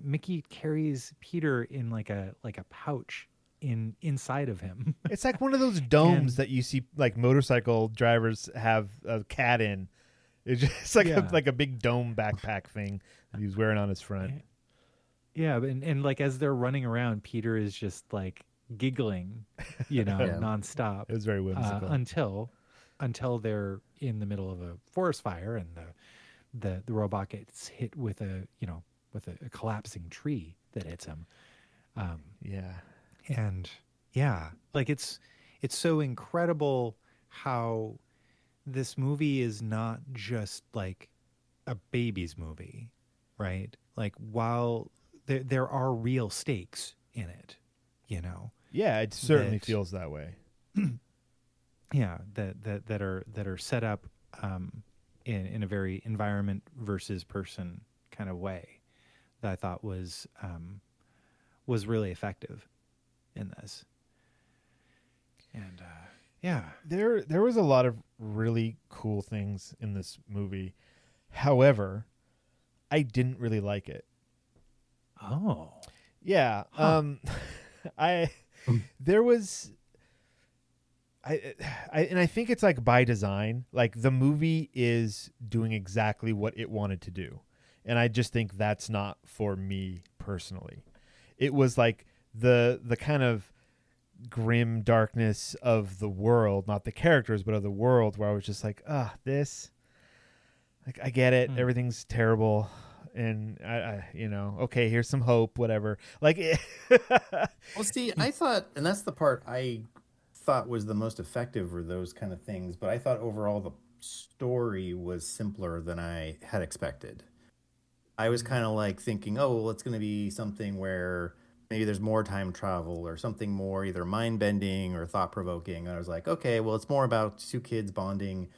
Speaker 3: Mickey carries Peter in like a pouch inside of him.
Speaker 2: It's like one of those domes that you see like motorcycle drivers have a cat in. It's just like a big dome backpack thing that he was wearing on his front.
Speaker 3: Yeah, and like as they're running around, Peter is just like giggling, nonstop.
Speaker 2: It was very whimsical.
Speaker 3: Until they're in the middle of a forest fire and the robot gets hit with a collapsing tree that hits him. And like it's so incredible how this movie is not just like a baby's movie, right? Like while there are real stakes in it,
Speaker 2: Yeah, it certainly feels that way.
Speaker 3: Yeah, that are set up in a very environment versus person kind of way. that I thought was really effective in this. And yeah,
Speaker 2: there was a lot of really cool things in this movie. However, I didn't really like it.
Speaker 3: Oh.
Speaker 2: Yeah.
Speaker 3: Huh.
Speaker 2: There was and I think it's like by design. Like the movie is doing exactly what it wanted to do. And I just think that's not for me personally. It was like the kind of grim darkness of the world, not the characters, but of the world, where I was just like, this, like, I get it. Everything's terrible. And I okay, here's some hope, whatever. Like,
Speaker 4: Well, see, I thought, and that's the part I thought was the most effective were those kind of things, but I thought overall the story was simpler than I had expected. I was kind of like thinking, oh, well, it's going to be something where maybe there's more time travel or something more either mind bending or thought provoking. I was like, okay, well, it's more about two kids bonding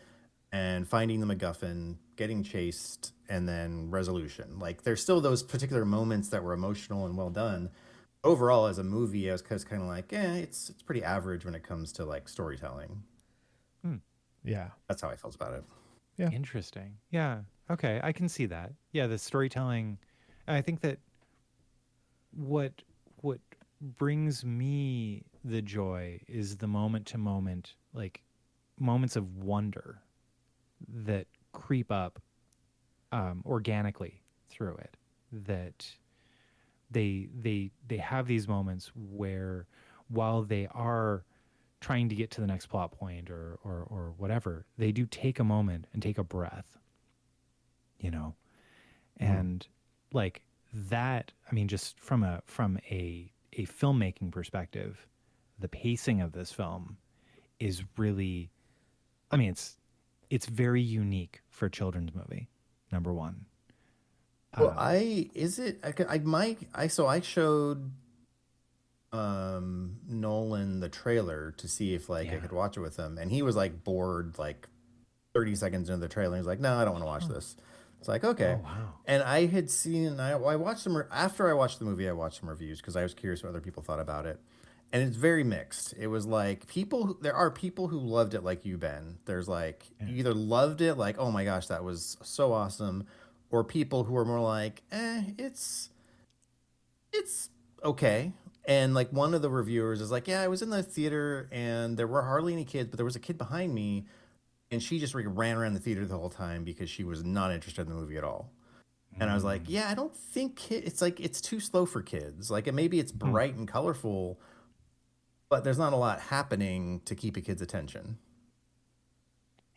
Speaker 4: and finding the MacGuffin, getting chased, and then resolution. Like, there's still those particular moments that were emotional and well done. Overall, as a movie, I was kind of like, it's pretty average when it comes to like storytelling.
Speaker 2: yeah,
Speaker 4: That's how I felt about it.
Speaker 2: Yeah.
Speaker 3: Interesting. Yeah. Okay, I can see that. Yeah, the storytelling. I think that what brings me the joy is the moment to moment, like moments of wonder that creep up organically through it. That they have these moments where, while they are trying to get to the next plot point or whatever, they do take a moment and take a breath, and like that. I mean, just from a filmmaking perspective, the pacing of this film is really, I mean, it's very unique for a children's movie. Number one.
Speaker 4: Well, I showed Nolan the trailer to see if I could watch it with him, and he was like bored like 30 seconds into the trailer. He's like, no, I don't want to watch this. It's like, okay.
Speaker 3: Oh, wow.
Speaker 4: And I had seen, I watched some, after I watched the movie, I watched some reviews because I was curious what other people thought about it. And it's very mixed. It was like there are people who loved it like you, Ben. There's like, you either loved it like, oh my gosh, that was so awesome, or people who are more like, it's okay. And like one of the reviewers is like, yeah, I was in the theater and there were hardly any kids, but there was a kid behind me and she just ran around the theater the whole time because she was not interested in the movie at all. And I was like, yeah, I don't think it's like, it's too slow for kids. Like, maybe it's bright and colorful, but there's not a lot happening to keep a kid's attention.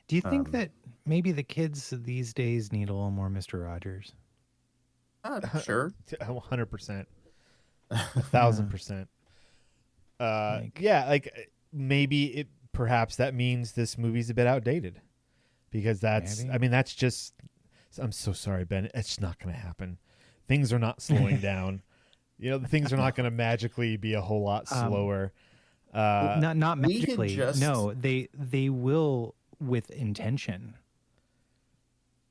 Speaker 3: Do you think that maybe the kids these days need a little more Mr. Rogers?
Speaker 4: Sure.
Speaker 2: 100%. 1,000%. Yeah, like maybe perhaps that means this movie's a bit outdated, because that's,
Speaker 3: Maybe.
Speaker 2: I mean, that's just, I'm so sorry, Ben. It's not going to happen. Things are not slowing down. Things are not going to magically be a whole lot slower.
Speaker 3: Not
Speaker 4: we had
Speaker 3: magically. No, they will with intention.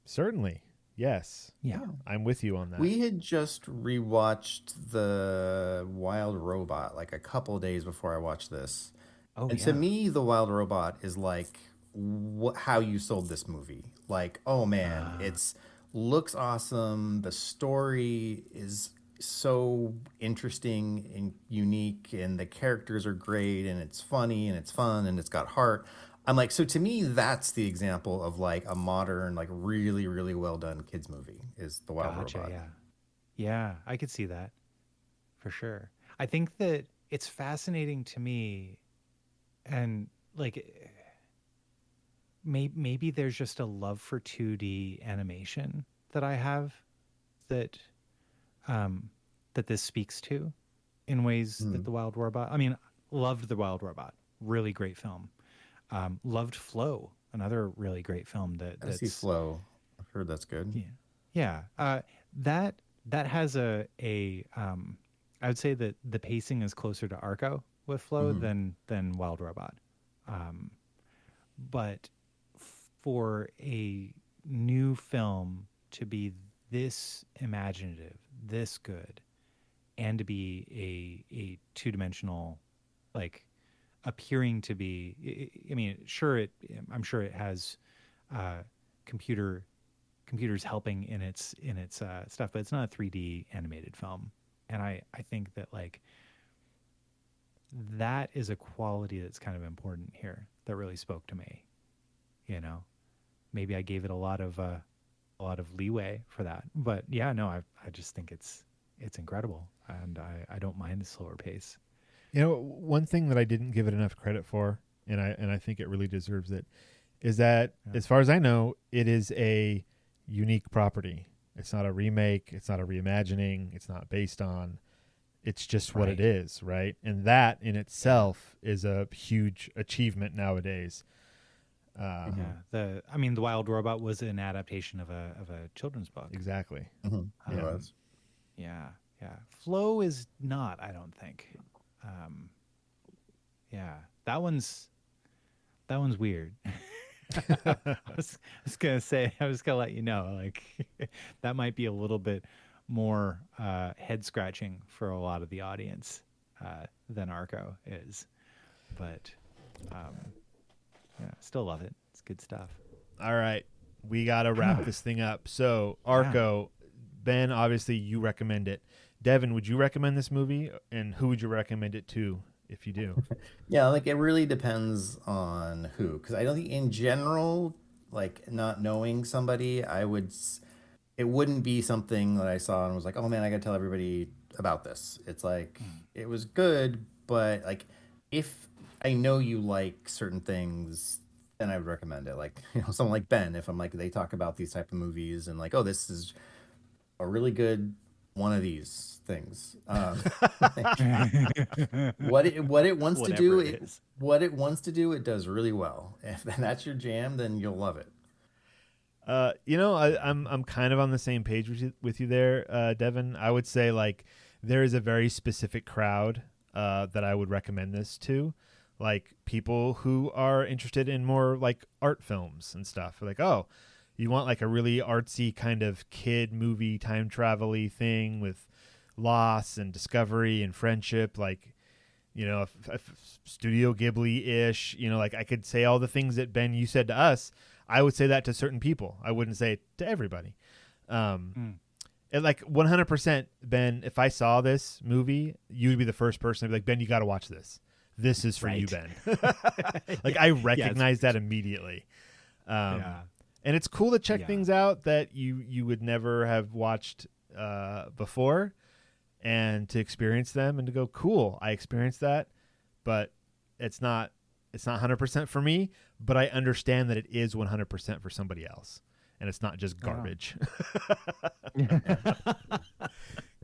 Speaker 2: Certainly. Yes.
Speaker 3: Yeah.
Speaker 2: I'm with you on that.
Speaker 4: We had just rewatched The Wild Robot like a couple of days before I watched this.
Speaker 3: Oh,
Speaker 4: And to me, The Wild Robot is like how you sold this movie. Like, oh man, it's looks awesome. The story is so interesting and unique, and the characters are great, and it's funny, and it's fun, and it's got heart. I'm like, so to me, that's the example of like a modern, like really, really well done kids movie is The Wild Robot.
Speaker 3: Yeah, I could see that for sure. I think that it's fascinating to me, and like maybe there's just a love for 2D animation that I have that that this speaks to in ways that The Wild Robot. I mean, loved The Wild Robot, really great film. Loved Flow, another really great film.
Speaker 4: I see Flow. I've heard that's good.
Speaker 3: Yeah. That has a I would say that the pacing is closer to Arco with Flow than Wild Robot. But for a new film to be this imaginative, this good, and to be a two-dimensional, like appearing to be. I mean, sure, I'm sure it has computers helping in its stuff, but it's not a 3D animated film. And I think that like that is a quality that's kind of important here that really spoke to me. You know, maybe I gave it a lot of leeway for that, but yeah, no, I just think it's incredible, and I don't mind the slower pace.
Speaker 2: You know, one thing that I didn't give it enough credit for, and I think it really deserves it, is that as far as I know, it is a unique property. It's not a remake. It's not a reimagining. It's not based on. It's just what it is, right? And that in itself is a huge achievement nowadays.
Speaker 3: The Wild Robot was an adaptation of a children's book.
Speaker 2: Exactly.
Speaker 4: Mm-hmm. It was.
Speaker 3: Yeah. Flow is not, I don't think. That one's weird. I was gonna let you know, like that might be a little bit more head scratching for a lot of the audience than Arco is, but still love it. It's good stuff.
Speaker 2: All right, we gotta wrap this thing up. So Arco, Ben, obviously you recommend it. Devon, would you recommend this movie, and who would you recommend it to if you do?
Speaker 4: Yeah, like it really depends on who, because I don't think in general, like not knowing somebody, it wouldn't be something that I saw and was like, oh man, I gotta tell everybody about this. It's like it was good, but like if I know you like certain things, then I would recommend it. Like, you know, someone like Ben, if I'm like, they talk about these type of movies and like, oh, this is a really good one of these things. What it wants to do, it does really well. If that's your jam, then you'll love it.
Speaker 2: You know, I'm kind of on the same page with you there, Devon. I would say like there is a very specific crowd that I would recommend this to, like people who are interested in more like art films and stuff. Like, oh, you want like a really artsy kind of kid movie, time travel-y thing with loss and discovery and friendship, like, you know, if Studio Ghibli-ish, you know, like I could say all the things that Ben, you said to us. I would say that to certain people. I wouldn't say it to everybody. And like 100%, Ben, if I saw this movie, you'd be the first person to be like, Ben, you got to watch this. This is for you, Ben. Like I recognize that immediately. And it's cool to check things out that you would never have watched before, and to experience them and to go, cool, I experienced that, but it's not 100% for me, but I understand that it is 100% for somebody else, and it's not just garbage. Because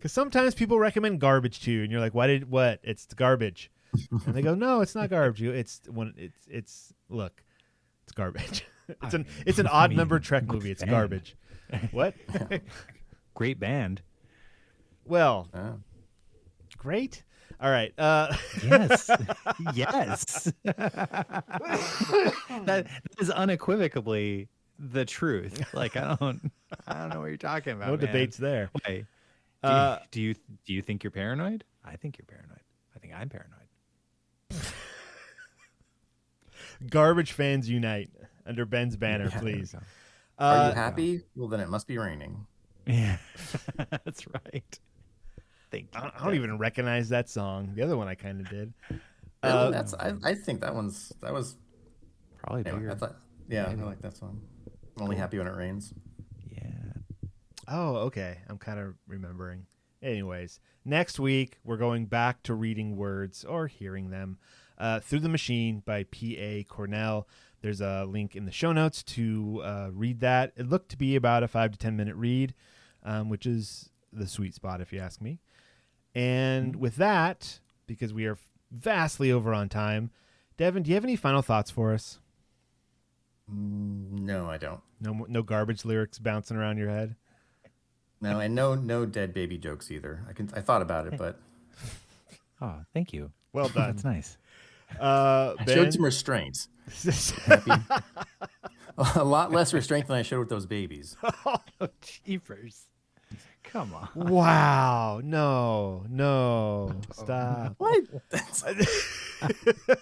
Speaker 2: sometimes people recommend garbage to you, and you're like, what? It's garbage. And they go, no, it's not garbage. It's garbage. It's an odd number Trek movie. It's garbage. What?
Speaker 3: Great band.
Speaker 2: Well, great. All right.
Speaker 3: Yes. Yes. That is unequivocally the truth. Like I don't know what you're talking about.
Speaker 2: No debates there.
Speaker 3: Wait. Do you think you're paranoid? I think you're paranoid. I think I'm paranoid.
Speaker 2: Garbage fans unite under Ben's banner, please.
Speaker 4: Are you happy? Well, then it must be raining.
Speaker 3: Yeah, that's right. Thank you.
Speaker 2: I don't even recognize that song. The other one I kind of did.
Speaker 4: I think that was
Speaker 3: probably bigger.
Speaker 4: I like that song. I'm only happy when it rains.
Speaker 3: Yeah.
Speaker 2: Oh, okay. I'm kind of remembering. Anyways, next week we're going back to reading words or hearing them through the Machine by P.A. Cornell. There's a link in the show notes to read that. It looked to be about a 5 to 10 minute read, which is the sweet spot if you ask me. And with that, because we are vastly over on time, Devon, do you have any final thoughts for us?
Speaker 4: No, I don't.
Speaker 2: No garbage lyrics bouncing around your head?
Speaker 4: No, and no dead baby jokes either. I thought about it, but
Speaker 3: oh, thank you.
Speaker 2: Well done.
Speaker 3: That's nice.
Speaker 4: I showed some restraint. A lot less restraint than I showed with those babies.
Speaker 3: Oh, jeepers. Come on.
Speaker 2: Wow. No. Stop.
Speaker 4: What? It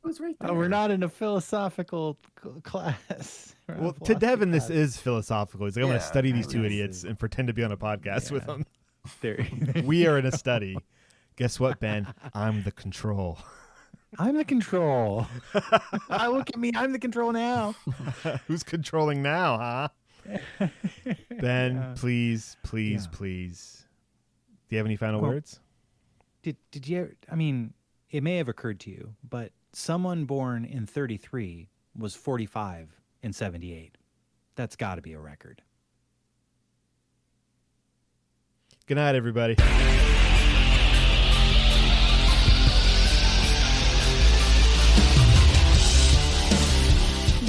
Speaker 4: was right there.
Speaker 3: Oh, we're not in a philosophical class. We're in a
Speaker 2: Well, to
Speaker 3: philosophy
Speaker 2: Devon, this
Speaker 3: class.
Speaker 2: is philosophical. He's like, I'm going to
Speaker 4: Yeah,
Speaker 2: study these
Speaker 3: I
Speaker 2: two
Speaker 3: really
Speaker 2: idiots
Speaker 3: see.
Speaker 2: and pretend to be on a podcast with
Speaker 3: Yeah.
Speaker 2: them.
Speaker 3: There.
Speaker 2: We are in a study. Guess what, Ben? I'm the control.
Speaker 3: I'm the control. Look at me. I'm the control now.
Speaker 2: Who's controlling now, huh? Ben,
Speaker 3: Yeah.
Speaker 2: please. Do you have any final
Speaker 3: Well,
Speaker 2: words?
Speaker 3: Did you? I mean, it may have occurred to you, but someone born in 33 was 45 in 78. That's got to be a record.
Speaker 2: Good night, everybody.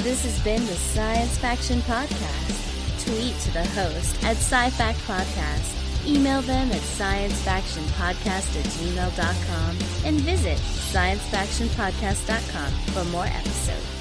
Speaker 1: This has been the Science Faction Podcast. Tweet to the host at SciFact Podcast. Email them at sciencefactionpodcast@gmail.com and visit sciencefactionpodcast.com for more episodes.